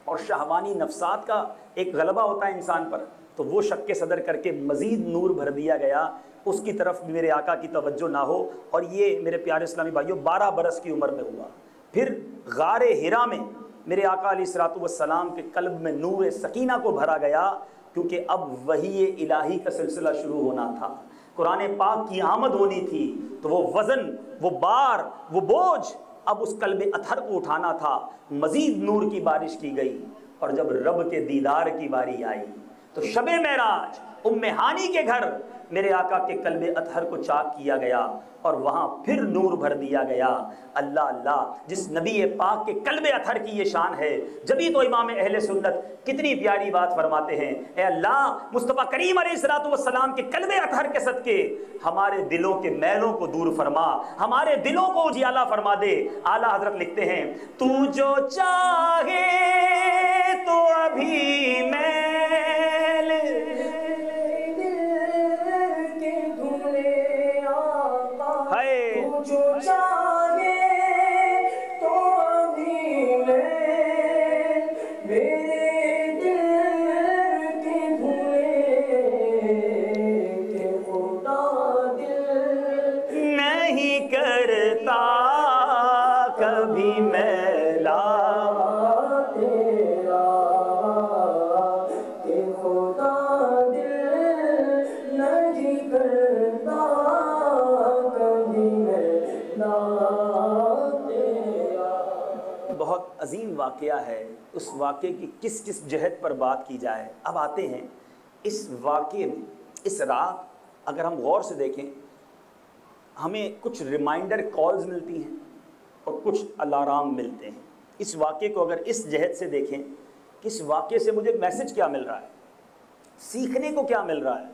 اور شہوانی نفسات کا ایک غلبہ ہوتا ہے انسان پر، تو وہ شق صدر کر کے مزید نور بھر دیا گیا اس کی طرف بھی میرے آقا کی توجہ نہ ہو. اور یہ میرے پیارے اسلامی بھائیوں 12 برس کی عمر میں ہوا. پھر غار ہرا میں میرے آقا علیہ الصلوۃ والسلام کے قلب میں نور سکینہ کو بھرا گیا، کیونکہ اب وحی الہی کا سلسلہ شروع ہونا تھا، قرآن پاک کی آمد ہونی تھی. تو وہ وزن، وہ بار، وہ بوجھ اب اس قلب اطہر کو اٹھانا تھا. مزید نور کی بارش کی گئی، اور جب رب کے دیدار کی باری آئی تو شب معراج ام ہانی کے گھر میرے آقا کے قلب اطہر کو چاک کیا گیا، اور وہاں پھر نور بھر دیا گیا. اللہ اللہ، جس نبی پاک کے قلب اطہر کی یہ شان ہے، جبھی تو امام اہل سنت کتنی پیاری بات فرماتے ہیں، اے اللہ مصطفیٰ کریم علیہ الصلوۃ والسلام کے قلب اطہر کے صدقے ہمارے دلوں کے میلوں کو دور فرما، ہمارے دلوں کو اجالا فرما دے. اعلیٰ حضرت لکھتے ہیں، تو جو چاہے تو ابھی میل جو چاہے تو ابھی میرے دل کے دھلے کہ خدا دل نہیں کرتا کبھی میلا تیرا، کہ خدا دل نہیں کرتا کبھی میلا تیرا. بہت عظیم واقعہ ہے. اس واقعے کی کس کس جہت پر بات کی جائے. اب آتے ہیں اس واقعے میں. اس رات اگر ہم غور سے دیکھیں، ہمیں کچھ ریمائنڈر کالز ملتی ہیں اور کچھ الارام ملتے ہیں. اس واقعے کو اگر اس جہت سے دیکھیں کہ اس واقعے سے مجھے میسج کیا مل رہا ہے، سیکھنے کو کیا مل رہا ہے،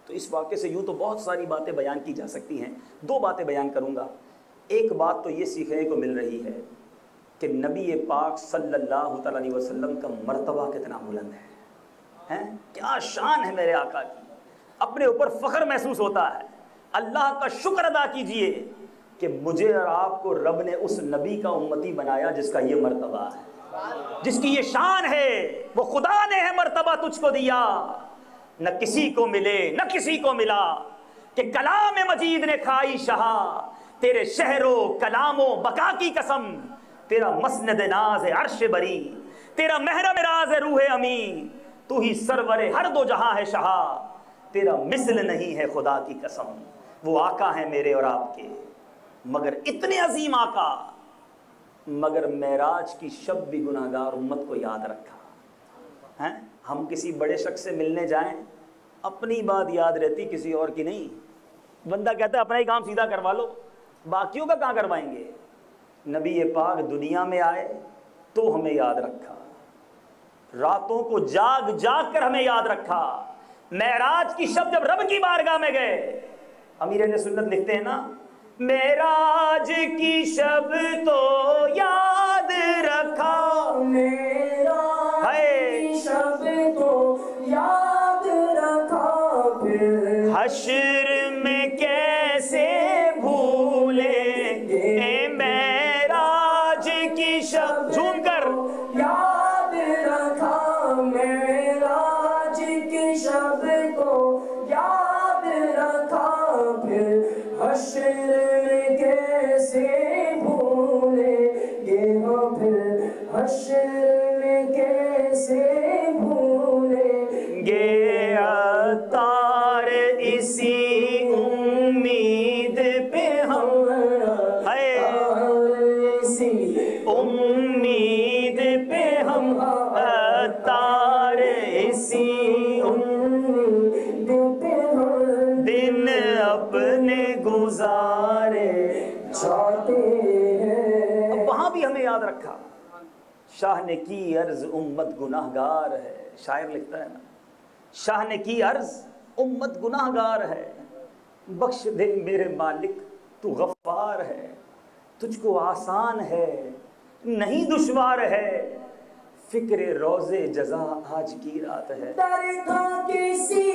تو اس واقعے سے یوں تو بہت ساری باتیں بیان کی جا سکتی ہیں. 2 باتیں بیان کروں گا. ایک بات تو یہ سیکھنے کو مل رہی ہے کہ نبی پاک صلی اللہ تعالیٰ علیہ وسلم کا مرتبہ کتنا بلند ہے. کیا شان ہے میرے آقا کی، اپنے اوپر فخر محسوس ہوتا ہے. اللہ کا شکر ادا کیجئے کہ مجھے اور آپ کو رب نے اس نبی کا امتی بنایا جس کا یہ مرتبہ ہے، جس کی یہ شان ہے. وہ خدا نے ہے مرتبہ تجھ کو دیا، نہ کسی کو ملے نہ کسی کو ملا، کہ کلام مجید نے کھائی شہا، تیرے شہر و کلام و بقا کی قسم، تیرا مسند ناز عرش بری، تیرا محرم راز روح امین، تو ہی سرور ہر دو جہاں ہے شہا، تیرا مثل نہیں ہے خدا کی قسم. وہ آقا ہیں میرے اور آپ کے، مگر اتنے عظیم آقا، مگر معراج کی شب بھی گناہگار امت کو یاد رکھا. ہم کسی بڑے شخص سے ملنے جائیں، اپنی بات یاد رہتی، کسی اور کی نہیں. بندہ کہتا ہے اپنا ہی کام سیدھا کروا لو، باقیوں کا کہاں کروائیں گے. نبی پاک دنیا میں آئے تو ہمیں یاد رکھا، راتوں کو جاگ جاگ کر ہمیں یاد رکھا. معراج کی شب جب رب کی بارگاہ میں گئے، امیر اہل سنت لکھتے ہیں نا، معراج کی شب تو یاد رکھا، معراج کی شب تو یاد رکھا، پھر حشر میں کیسے بھولیں گے معراج کی شب. جھوم کر یاد رکھا، معراج کی شب کو یاد رکھا، پھر حشر میں کیسے بھولیں گے، پھر حشر میں کیسے بھولیں گے. عطار اسی امید پہ ہم، اسی امید پہ ہم، عطار اسی امید پہ ہم دن اپنے گزارے چاہتے ہیں. وہاں بھی ہمیں یاد رکھا. شاہ نے کی عرض امت گناہگار ہے، شاعر لکھتا ہے نا، شاہ نے کی عرض امت گناہگار ہے، بخش دے میرے مالک تو غفار ہے، تجھ کو آسان ہے نہیں دشوار ہے، فکر روز جزا آج کی رات ہے. ڈر تھا کسی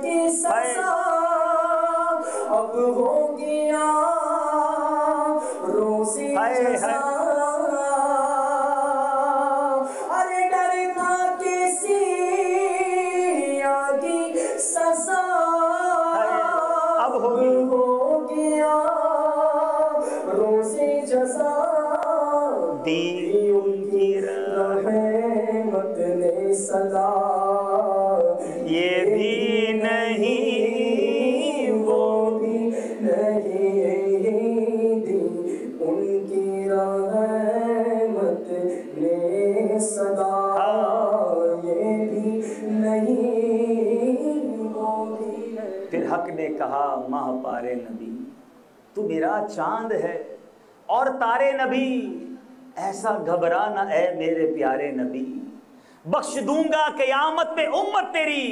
کی سزا اب ہو گیا روزی جزا. ارے ڈر تھا کسی کی سزا ہوگی ہو گیا روزے جزا دی ان کی رحمت نے صدا یہ بھی نہیں وہ بھی نہیں دی ان کی رحمت نے صدا یہ بھی نہیں وہ بھی نہیں۔ پھر حق نے کہا ماہ پارے نبی تو میرا چاند ہے اور تارے نبی، ایسا گھبرانا اے میرے پیارے نبی، بخش دوں گا قیامت میں امت تیری،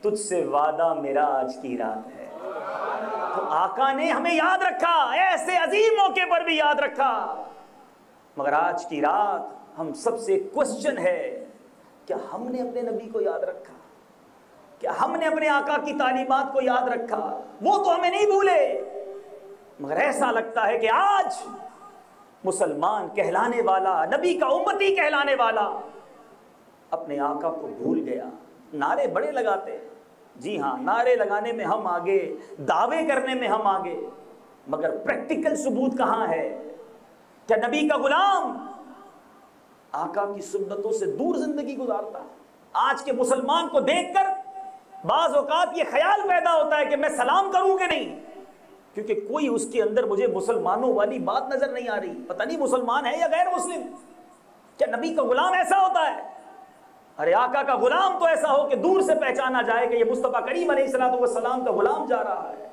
تجھ سے وعدہ میرا آج کی رات ہے۔ تو آقا نے ہمیں یاد رکھا، ایسے عظیم موقع پر بھی یاد رکھا، مگر آج کی رات ہم سب سے کوسچن ہے، کیا ہم نے اپنے نبی کو یاد رکھا؟ کیا ہم نے اپنے آقا کی تعلیمات کو یاد رکھا؟ وہ تو ہمیں نہیں بھولے، مگر ایسا لگتا ہے کہ آج مسلمان کہلانے والا، نبی کا امتی کہلانے والا اپنے آقا کو بھول گیا۔ نعرے بڑے لگاتے، جی ہاں نعرے لگانے میں ہم آگے، دعوے کرنے میں ہم آگے، مگر پریکٹیکل ثبوت کہاں ہے؟ کیا نبی کا غلام آقا کی سنتوں سے دور زندگی گزارتا ہے؟ آج کے مسلمان کو دیکھ کر بعض اوقات یہ خیال پیدا ہوتا ہے کہ میں سلام کروں کہ نہیں، کیونکہ کوئی اس کے اندر مجھے مسلمانوں والی بات نظر نہیں آ رہی، پتہ نہیں مسلمان ہے یا غیر مسلم۔ کیا نبی کا غلام ایسا ہوتا ہے؟ ارے آقا کا غلام تو ایسا ہو کہ دور سے پہچانا جائے کہ یہ مصطفیٰ کریم علیہ السلام کا غلام جا رہا ہے۔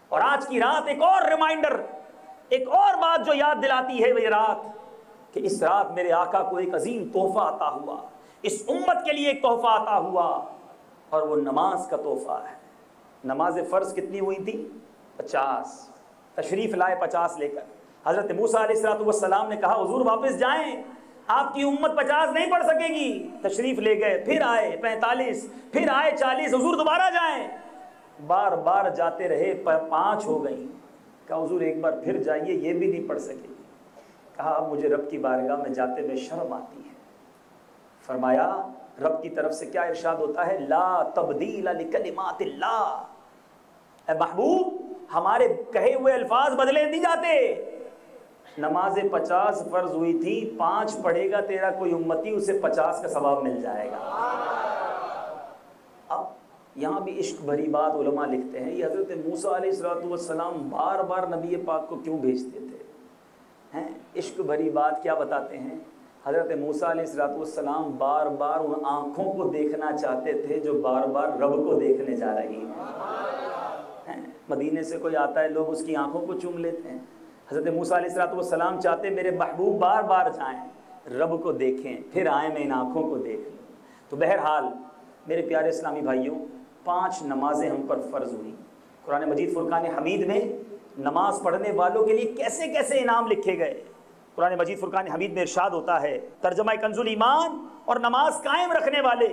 اور آج کی رات ایک اور ریمائنڈر، ایک اور بات جو یاد دلاتی ہے وہ یہ رات، کہ اس رات میرے آقا کو ایک عظیم تحفہ عطا ہوا، اس امت کے لیے ایک تحفہ عطا ہوا، اور وہ نماز کا تحفہ ہے۔ نماز فرض کتنی ہوئی تھی؟ 50۔ تشریف لائے 50 لے کر۔ حضرت موسیٰ علیہ السلام نے کہا حضور واپس جائیں، آپ کی امت 50 نہیں پڑھ سکے گی۔ تشریف لے گئے، پھر آئے 45، پھر آئے 40، حضور دوبارہ جائیں۔ بار بار جاتے رہے، 5 ہو گئی۔ کہا حضور ایک بار پھر جائیے، یہ بھی نہیں پڑھ سکے گی۔ کہا اب مجھے رب کی بارگاہ میں جاتے میں شرم آتی ہے۔ فرمایا رب کی طرف سے کیا ارشاد ہوتا ہے؟ لا تبدیل لکلمات اللہ، اے محبوب ہمارے کہے ہوئے الفاظ بدلے نہیں جاتے۔ نماز 50 فرض ہوئی تھی، 5 پڑھے گا تیرا کوئی امتی، اسے 50 کا ثواب مل جائے گا۔ اب یہاں بھی عشق بھری بات علماء لکھتے ہیں، یہ حضرت موسیٰ علیہ السلام بار بار نبی پاک کو کیوں بھیجتے تھے؟ عشق بھری بات کیا بتاتے ہیں؟ حضرت موسیٰ علیہ السلام بار بار ان آنکھوں کو دیکھنا چاہتے تھے جو بار بار رب کو دیکھنے جا رہی ہیں۔ مدینے سے کوئی آتا ہے، لوگ اس کی آنکھوں کو چوم لیتے ہیں۔ حضرت موسیٰ علیہ السلام چاہتے میرے محبوب بار بار جائیں، رب کو دیکھیں، پھر آئیں میں ان آنکھوں کو دیکھ لوں۔ تو بہرحال میرے پیارے اسلامی بھائیوں، 5 نمازیں ہم پر فرض ہوئی۔ قرآن مجید فرقان حمید میں نماز پڑھنے والوں کے لیے کیسے کیسے انعام لکھے گئے۔ قرآن مجید فرقان حمید میں ارشاد ہوتا ہے، ترجمہ کنز الایمان، اور نماز قائم رکھنے والے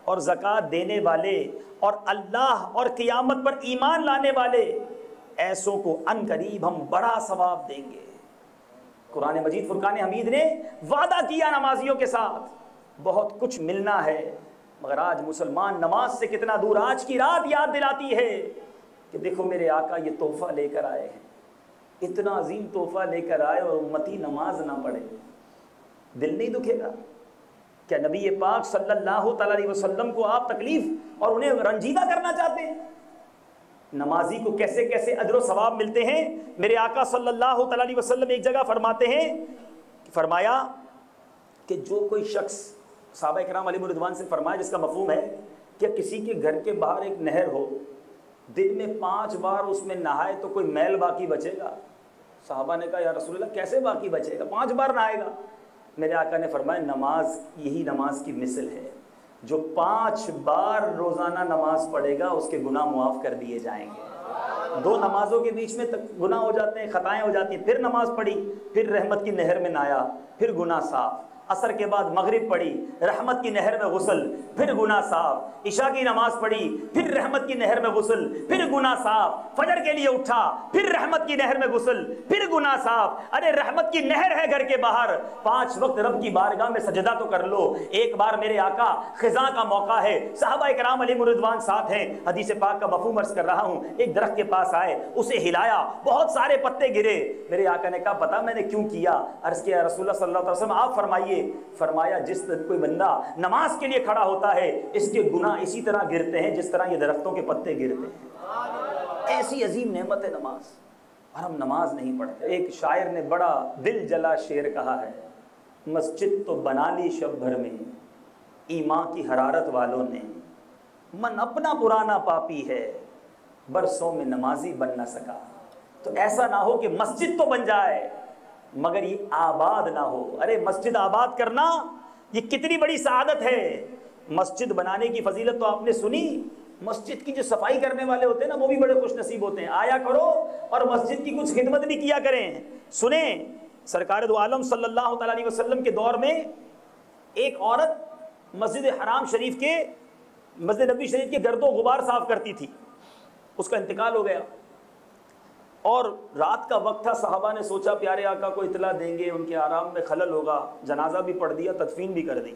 اور زکوٰۃ دینے والے اور اللہ اور قیامت پر ایمان لانے والے ایسوں کو ان قریب ہم بڑا ثواب دیں گے۔ قرآن مجید فرقان حمید نے وعدہ کیا نمازیوں کے ساتھ، بہت کچھ ملنا ہے، مگر آج مسلمان نماز سے کتنا دور۔ آج کی رات یاد دلاتی ہے کہ دیکھو میرے آقا یہ تحفہ لے کر آئے ہیں، اتنا عظیم تحفہ لے کر آئے اور امتی نماز نہ پڑھے، دل نہیں دکھے گا؟ کیا نبی پاک صلی اللہ تعالی علیہ وسلم کو آپ تکلیف اور انہیں رنجیدہ کرنا چاہتے ہیں؟ نمازی کو کیسے کیسے اجر و ثواب ملتے ہیں۔ میرے آقا صلی اللہ تعالی علیہ وسلم ایک جگہ فرماتے ہیں، فرمایا کہ جو کوئی شخص، صحابہ کرام علیہ رضوان سے فرمایا جس کا مفہوم ہے کہ کسی کے گھر کے باہر ایک نہر ہو، دن میں 5 بار اس میں نہائے تو کوئی میل باقی بچے گا؟ صحابہ نے کہا یا رسول اللہ کیسے باقی بچے گا، 5 بار نہائے گا؟ میرے آقا نے فرمایا نماز یہی نماز کی مثل ہے، جو 5 بار روزانہ نماز پڑھے گا اس کے گناہ معاف کر دیے جائیں گے۔ 2 نمازوں کے بیچ میں تک گناہ ہو جاتے ہیں، خطائیں ہو جاتی ہیں، پھر نماز پڑھی، پھر رحمت کی نہر میں نہایا، پھر گناہ صاف۔ عصر کے بعد مغرب پڑھی، رحمت کی نہر میں غسل، پھر گناہ صاف، عشاء کی نماز پڑھی، پھر رحمت کی نہر میں غسل، پھر گناہ صاف، فجر کے لیے اٹھا، پھر رحمت کی نہر میں غسل، پھر گناہ صاف۔ ارے رحمت کی نہر ہے گھر کے باہر، 5 وقت رب کی بارگاہ میں سجدہ تو کر لو۔ ایک بار میرے آقا خزاں کا موقع ہے، صحابہ کرام علیہم رضوان ساتھ ہیں، حدیث پاک کا مفہوم عرض کر رہا ہوں، ایک درخت کے پاس آئے، اسے ہلایا، بہت سارے پتے گرے۔ میرے آقا نے کہا پتا میں نے کیوں کیا؟ عرض کیا رسول اللہ صلی اللہ علیہ وسلم آپ فرمائیے۔ فرمایا جس کوئی بندہ نماز کے لیے کھڑا ہوتا ہے اس کے گناہ اسی طرح گرتے ہیں جس طرح یہ درختوں کے پتے گرتے ہیں۔ ایسی عظیم نعمت ہے نماز، اور ہم نماز نہیں پڑھتے۔ ایک شاعر نے بڑا دل جلا شعر کہا ہے، مسجد تو بنا لی شب بھر میں ایمان کی حرارت والوں نے، من اپنا پرانا پاپی ہے برسوں میں نمازی بن نہ سکا۔ تو ایسا نہ ہو کہ مسجد تو بن جائے مگر یہ آباد نہ ہو۔ ارے مسجد آباد کرنا یہ کتنی بڑی سعادت ہے۔ مسجد بنانے کی فضیلت تو آپ نے سنی، مسجد کی جو صفائی کرنے والے ہوتے ہیں نا وہ بھی بڑے خوش نصیب ہوتے ہیں، آیا کرو اور مسجد کی کچھ خدمت بھی کیا کریں۔ سنیں سرکار دو عالم صلی اللہ تعالیٰ علیہ وسلم کے دور میں ایک عورت مسجد حرام شریف کے، مسجد نبوی شریف کے گرد و غبار صاف کرتی تھی، اس کا انتقال ہو گیا اور رات کا وقت تھا۔ صحابہ نے سوچا پیارے آقا کو اطلاع دیں گے، ان کے آرام میں خلل ہوگا، جنازہ بھی پڑھ دیا، تدفین بھی کر دی۔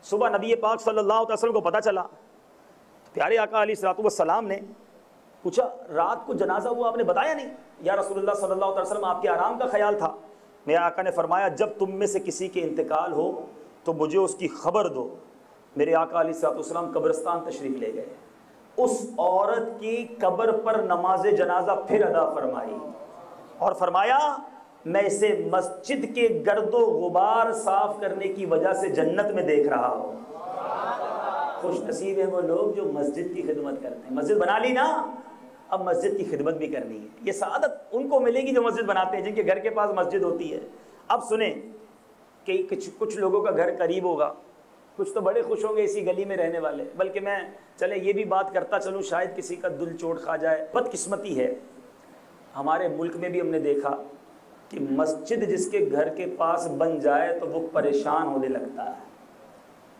صبح نبی پاک صلی اللہ علیہ وسلم کو پتہ چلا، پیارے آقا علیہ الصلوۃ والسلام نے پوچھا رات کو جنازہ ہوا آپ نے بتایا نہیں؟ یا رسول اللہ صلی اللہ علیہ وسلم آپ کے آرام کا خیال تھا۔ میرے آقا نے فرمایا جب تم میں سے کسی کے انتقال ہو تو مجھے اس کی خبر دو۔ میرے آقا علیہ الصلوۃ والسلام قبرستان تشریف لے گئے، اس عورت کی قبر پر نماز جنازہ پھر ادا فرمائی اور فرمایا میں اسے مسجد کے گرد و غبار صاف کرنے کی وجہ سے جنت میں دیکھ رہا ہوں۔ خوش نصیب ہیں وہ لوگ جو مسجد کی خدمت کرتے ہیں۔ مسجد بنا لی نا، اب مسجد کی خدمت بھی کرنی ہے۔ یہ سعادت ان کو ملے گی جو مسجد بناتے ہیں، جن کے گھر کے پاس مسجد ہوتی ہے۔ اب سنیں کہ کچھ لوگوں کا گھر قریب ہوگا، کچھ تو بڑے خوش ہوں گے اسی گلی میں رہنے والے، بلکہ میں چلے یہ بھی بات کرتا چلوں شاید کسی کا دل چوٹ کھا جائے۔ بدقسمتی ہے ہمارے ملک میں بھی ہم نے دیکھا کہ مسجد جس کے گھر کے پاس بن جائے تو وہ پریشان ہونے لگتا ہے۔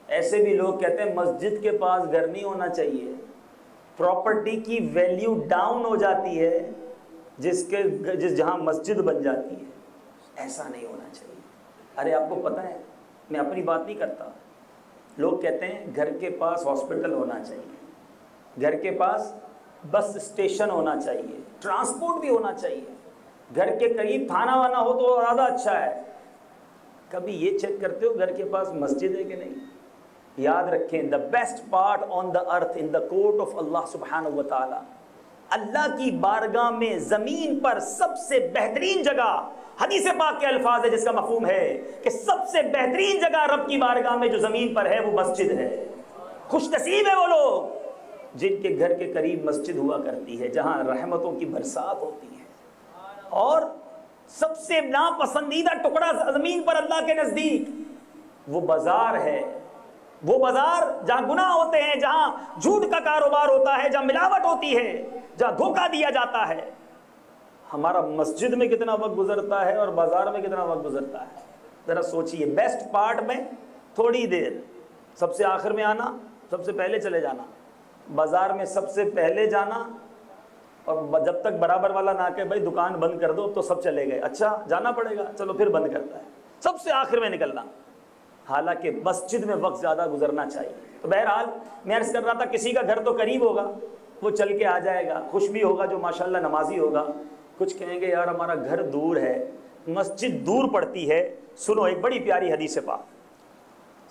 ایسے بھی لوگ کہتے ہیں مسجد کے پاس گھر نہیں ہونا چاہیے، پراپرٹی کی ویلیو ڈاؤن ہو جاتی ہے جہاں مسجد بن جاتی ہے۔ ایسا نہیں ہونا چاہیے۔ ارے آپ کو پتہ ہے، میں اپنی بات نہیں کرتا، لوگ کہتے ہیں گھر کے پاس ہاسپٹل ہونا چاہیے، گھر کے پاس بس اسٹیشن ہونا چاہیے، ٹرانسپورٹ بھی ہونا چاہیے، گھر کے قریب تھانہ وانا ہو تو زیادہ اچھا ہے۔ کبھی یہ چیک کرتے ہو گھر کے پاس مسجد ہے کہ نہیں؟ یاد رکھیں the best part on the earth in the court of اللہ سبحانہ و تعالی، اللہ کی بارگاہ میں زمین پر سب سے بہترین جگہ، حدیث پاک کے الفاظ ہے جس کا مفہوم ہے کہ سب سے بہترین جگہ رب کی بارگاہ میں جو زمین پر ہے وہ مسجد ہے۔ خوش نصیب ہے وہ لوگ جن کے گھر کے قریب مسجد ہوا کرتی ہے، جہاں رحمتوں کی برسات ہوتی ہے۔ اور سب سے ناپسندیدہ ٹکڑا زمین پر اللہ کے نزدیک وہ بازار ہے، وہ بازار جہاں گناہ ہوتے ہیں، جہاں جھوٹ کا کاروبار ہوتا ہے، جہاں ملاوٹ ہوتی ہے، جہاں دھوکہ دیا جاتا ہے۔ ہمارا مسجد میں کتنا وقت گزرتا ہے اور بازار میں کتنا وقت گزرتا ہے، ذرا سوچئے۔ بیسٹ پارٹ میں تھوڑی دیر، سب سے آخر میں آنا، سب سے پہلے چلے جانا، بازار میں سب سے پہلے جانا اور جب تک برابر والا نہ کہ بھائی دکان بند کر دو تو سب چلے گئے، اچھا جانا پڑے گا چلو پھر بند کرتا ہے، سب سے آخر میں نکلنا۔ حالانکہ مسجد میں وقت زیادہ گزرنا چاہیے۔ تو بہرحال میں عرض کر رہا تھا کسی کا گھر تو قریب ہوگا، وہ چل کے آ جائے گا، خوش بھی ہوگا جو ماشاءاللہ نمازی ہوگا۔ کچھ کہیں گے یار ہمارا گھر دور ہے، مسجد دور پڑتی ہے۔ سنو ایک بڑی پیاری حدیث پاک،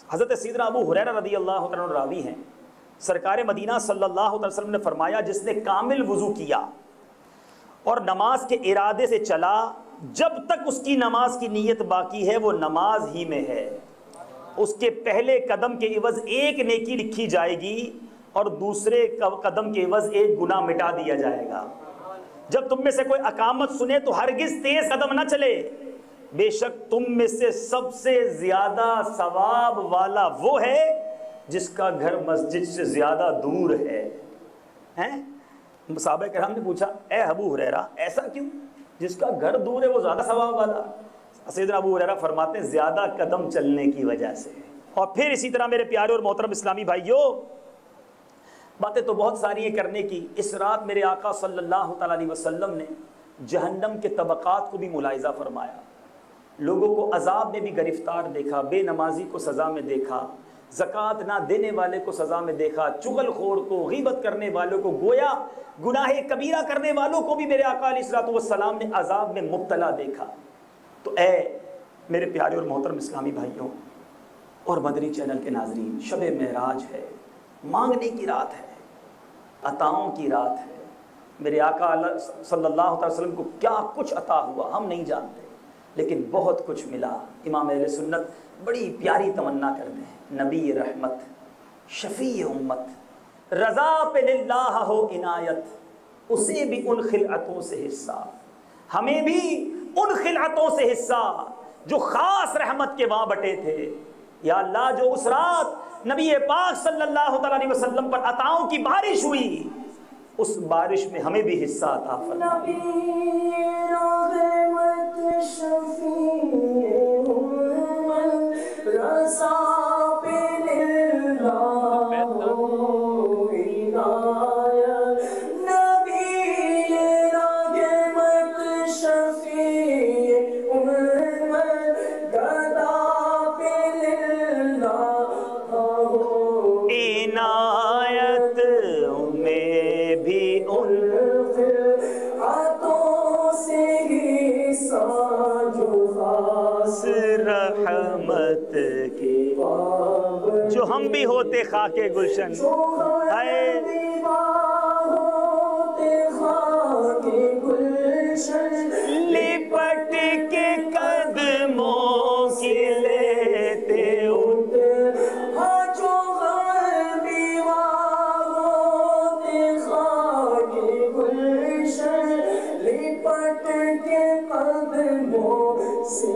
حضرت سیدنا ابو ہریرہ رضی اللہ عنہ راوی ہیں، سرکار مدینہ صلی اللہ علیہ وسلم نے فرمایا جس نے کامل وضو کیا اور نماز کے ارادے سے چلا، جب تک اس کی نماز کی نیت باقی ہے وہ نماز ہی میں ہے، اس کے پہلے قدم کے عوض ایک نیکی لکھی جائے گی اور دوسرے قدم کے عوض ایک گناہ مٹا دیا جائے گا۔ جب تم میں سے کوئی اقامت سنے تو ہرگز تیز قدم نہ چلے، بے شک تم میں سے سب سے زیادہ ثواب والا وہ ہے جس کا گھر مسجد سے زیادہ دور ہے۔ صحابہ کرام نے پوچھا اے ابو ہریرہ ایسا کیوں؟ جس کا گھر دور ہے وہ زیادہ ثواب والا؟ سیدنا ابو ہریرہ فرماتے ہیں زیادہ قدم چلنے کی وجہ سے. اور پھر اسی طرح میرے پیارے اور محترم اسلامی بھائیوں، باتیں تو بہت ساری ہیں کرنے کی. اس رات میرے آقا صلی اللہ تعالیٰ علیہ وسلم نے جہنم کے طبقات کو بھی ملاحظہ فرمایا. لوگوں کو عذاب میں بھی گرفتار دیکھا، بے نمازی کو سزا میں دیکھا، زکوٰۃ نہ دینے والے کو سزا میں دیکھا، چغل خور کو، غیبت کرنے والوں کو، گویا گناہ کبیرہ کرنے والوں کو بھی میرے آقا علیہ الصلوۃ والسلام نے عذاب میں مبتلا دیکھا. تو اے میرے پیارے اور محترم اسلامی بھائیوں اور مدنی چینل کے ناظرین، شب معراج ہے، مانگنے کی رات ہے، عطاؤں کی رات ہے. میرے آقا صلی اللہ علیہ وسلم کو کیا کچھ عطا ہوا ہم نہیں جانتے، لیکن بہت کچھ ملا. امام اہل سنت بڑی پیاری تمنا کرتے ہیں، نبی رحمت، شفیع امت، رضا پہ للہ ہو عنایت، اسے بھی ان خلعتوں سے حصہ، ہمیں بھی ان خلعتوں سے حصہ جو خاص رحمت کے وہاں بٹے تھے. یا اللہ جو اس رات نبی پاک صلی اللہ تعالیٰ علیہ وسلم پر عطاؤں کی بارش ہوئی، اس بارش میں ہمیں بھی حصہ عطا فرما. رحمت کی جو ہم بھی ہوتے خاک گلشن، لپٹ کے قدموں کی لیتے جو ہم بھی ہوتے خاک گلشن، لپٹ کے قدموں سے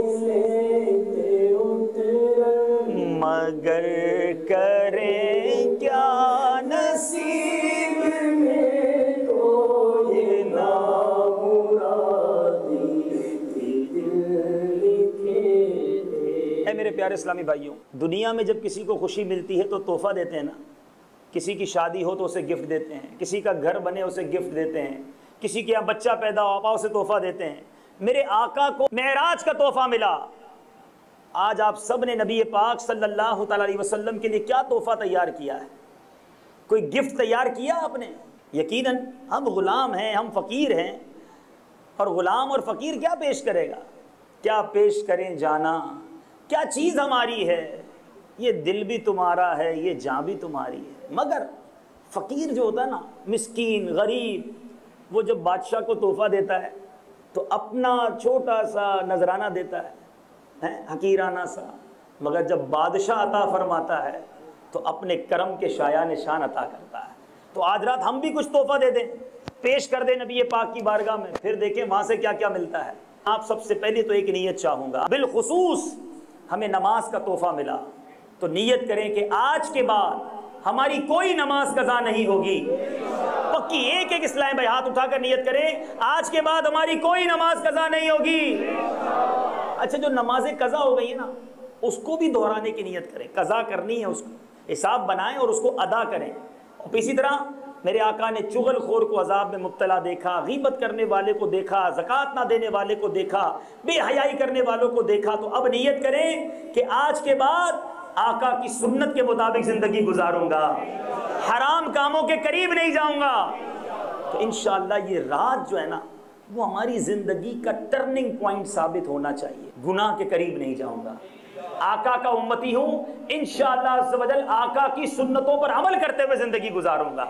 مگر کریں کیا نصیب میں تو یہ نامرادی دل لکھے. اے میرے پیارے اسلامی بھائیوں، دنیا میں جب کسی کو خوشی ملتی ہے تو تحفہ دیتے ہیں نا. کسی کی شادی ہو تو اسے گفٹ دیتے ہیں، کسی کا گھر بنے اسے گفٹ دیتے ہیں، کسی کے یہاں بچہ پیدا ہو آپ اسے تحفہ دیتے ہیں. میرے آقا کو معراج کا تحفہ ملا. آج آپ سب نے نبی پاک صلی اللہ تعالیٰ علیہ وسلم کے لیے کیا تحفہ تیار کیا ہے؟ کوئی گفٹ تیار کیا آپ نے؟ یقیناً ہم غلام ہیں، ہم فقیر ہیں، اور غلام اور فقیر کیا پیش کرے گا؟ کیا پیش کریں جانا؟ کیا چیز ہماری ہے؟ یہ دل بھی تمہارا ہے، یہ جاں بھی تمہاری ہے. مگر فقیر جو ہوتا ہے نا، مسکین غریب، وہ جب بادشاہ کو تحفہ دیتا ہے تو اپنا چھوٹا سا نذرانہ دیتا ہے، حقیرانہ سا، مگر جب بادشاہ عطا فرماتا ہے تو اپنے کرم کے شایع نشان عطا کرتا ہے. تو آج رات ہم بھی کچھ تحفہ دے دیں، پیش کر دیں نبی پاک کی بارگاہ میں، پھر دیکھیں وہاں سے کیا کیا ملتا ہے. آپ سب سے پہلے تو ایک نیت چاہوں گا، بالخصوص ہمیں نماز کا تحفہ ملا تو نیت کریں کہ آج کے بعد ہماری کوئی نماز قضا نہیں ہوگی. پکی ایک ایک اسلام بھائی ہاتھ اٹھا کر نیت کریں، آج کے بعد ہماری کوئی نماز قضا نہیں ہوگی. اچھا جو نمازیں قضا ہو گئی ہیں نا، اس کو بھی دہرانے کی نیت کریں، قضا کرنی ہے، اس کو حساب بنائیں اور اس کو ادا کریں. اور اسی طرح میرے آقا نے چغل خور کو عذاب میں مبتلا دیکھا، غیبت کرنے والے کو دیکھا، زکوٰۃ نہ دینے والے کو دیکھا، بے حیائی کرنے والوں کو دیکھا. تو اب نیت کریں کہ آج کے بعد آقا کی سنت کے مطابق زندگی گزاروں گا، حرام کاموں کے قریب نہیں جاؤں گا. تو انشاءاللہ یہ رات جو ہے نا، وہ ہماری زندگی کا ٹرننگ پوائنٹ ثابت ہونا چاہیے. گناہ کے قریب نہیں جاؤں گا، آقا کا امتی ہوں، انشاءاللہ عز و جل آقا کی سنتوں پر عمل کرتے ہوئے زندگی گزاروں گا.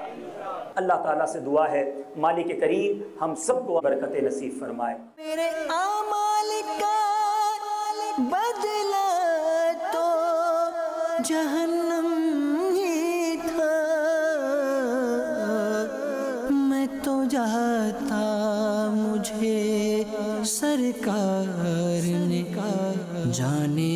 اللہ تعالیٰ سے دعا ہے مالک کریم ہم سب کو برکت نصیب فرمائے. میرے اعمال کا بدلہ تو جہنم ہی تھا، میں تو جاتا مجھے سرکار نے جانے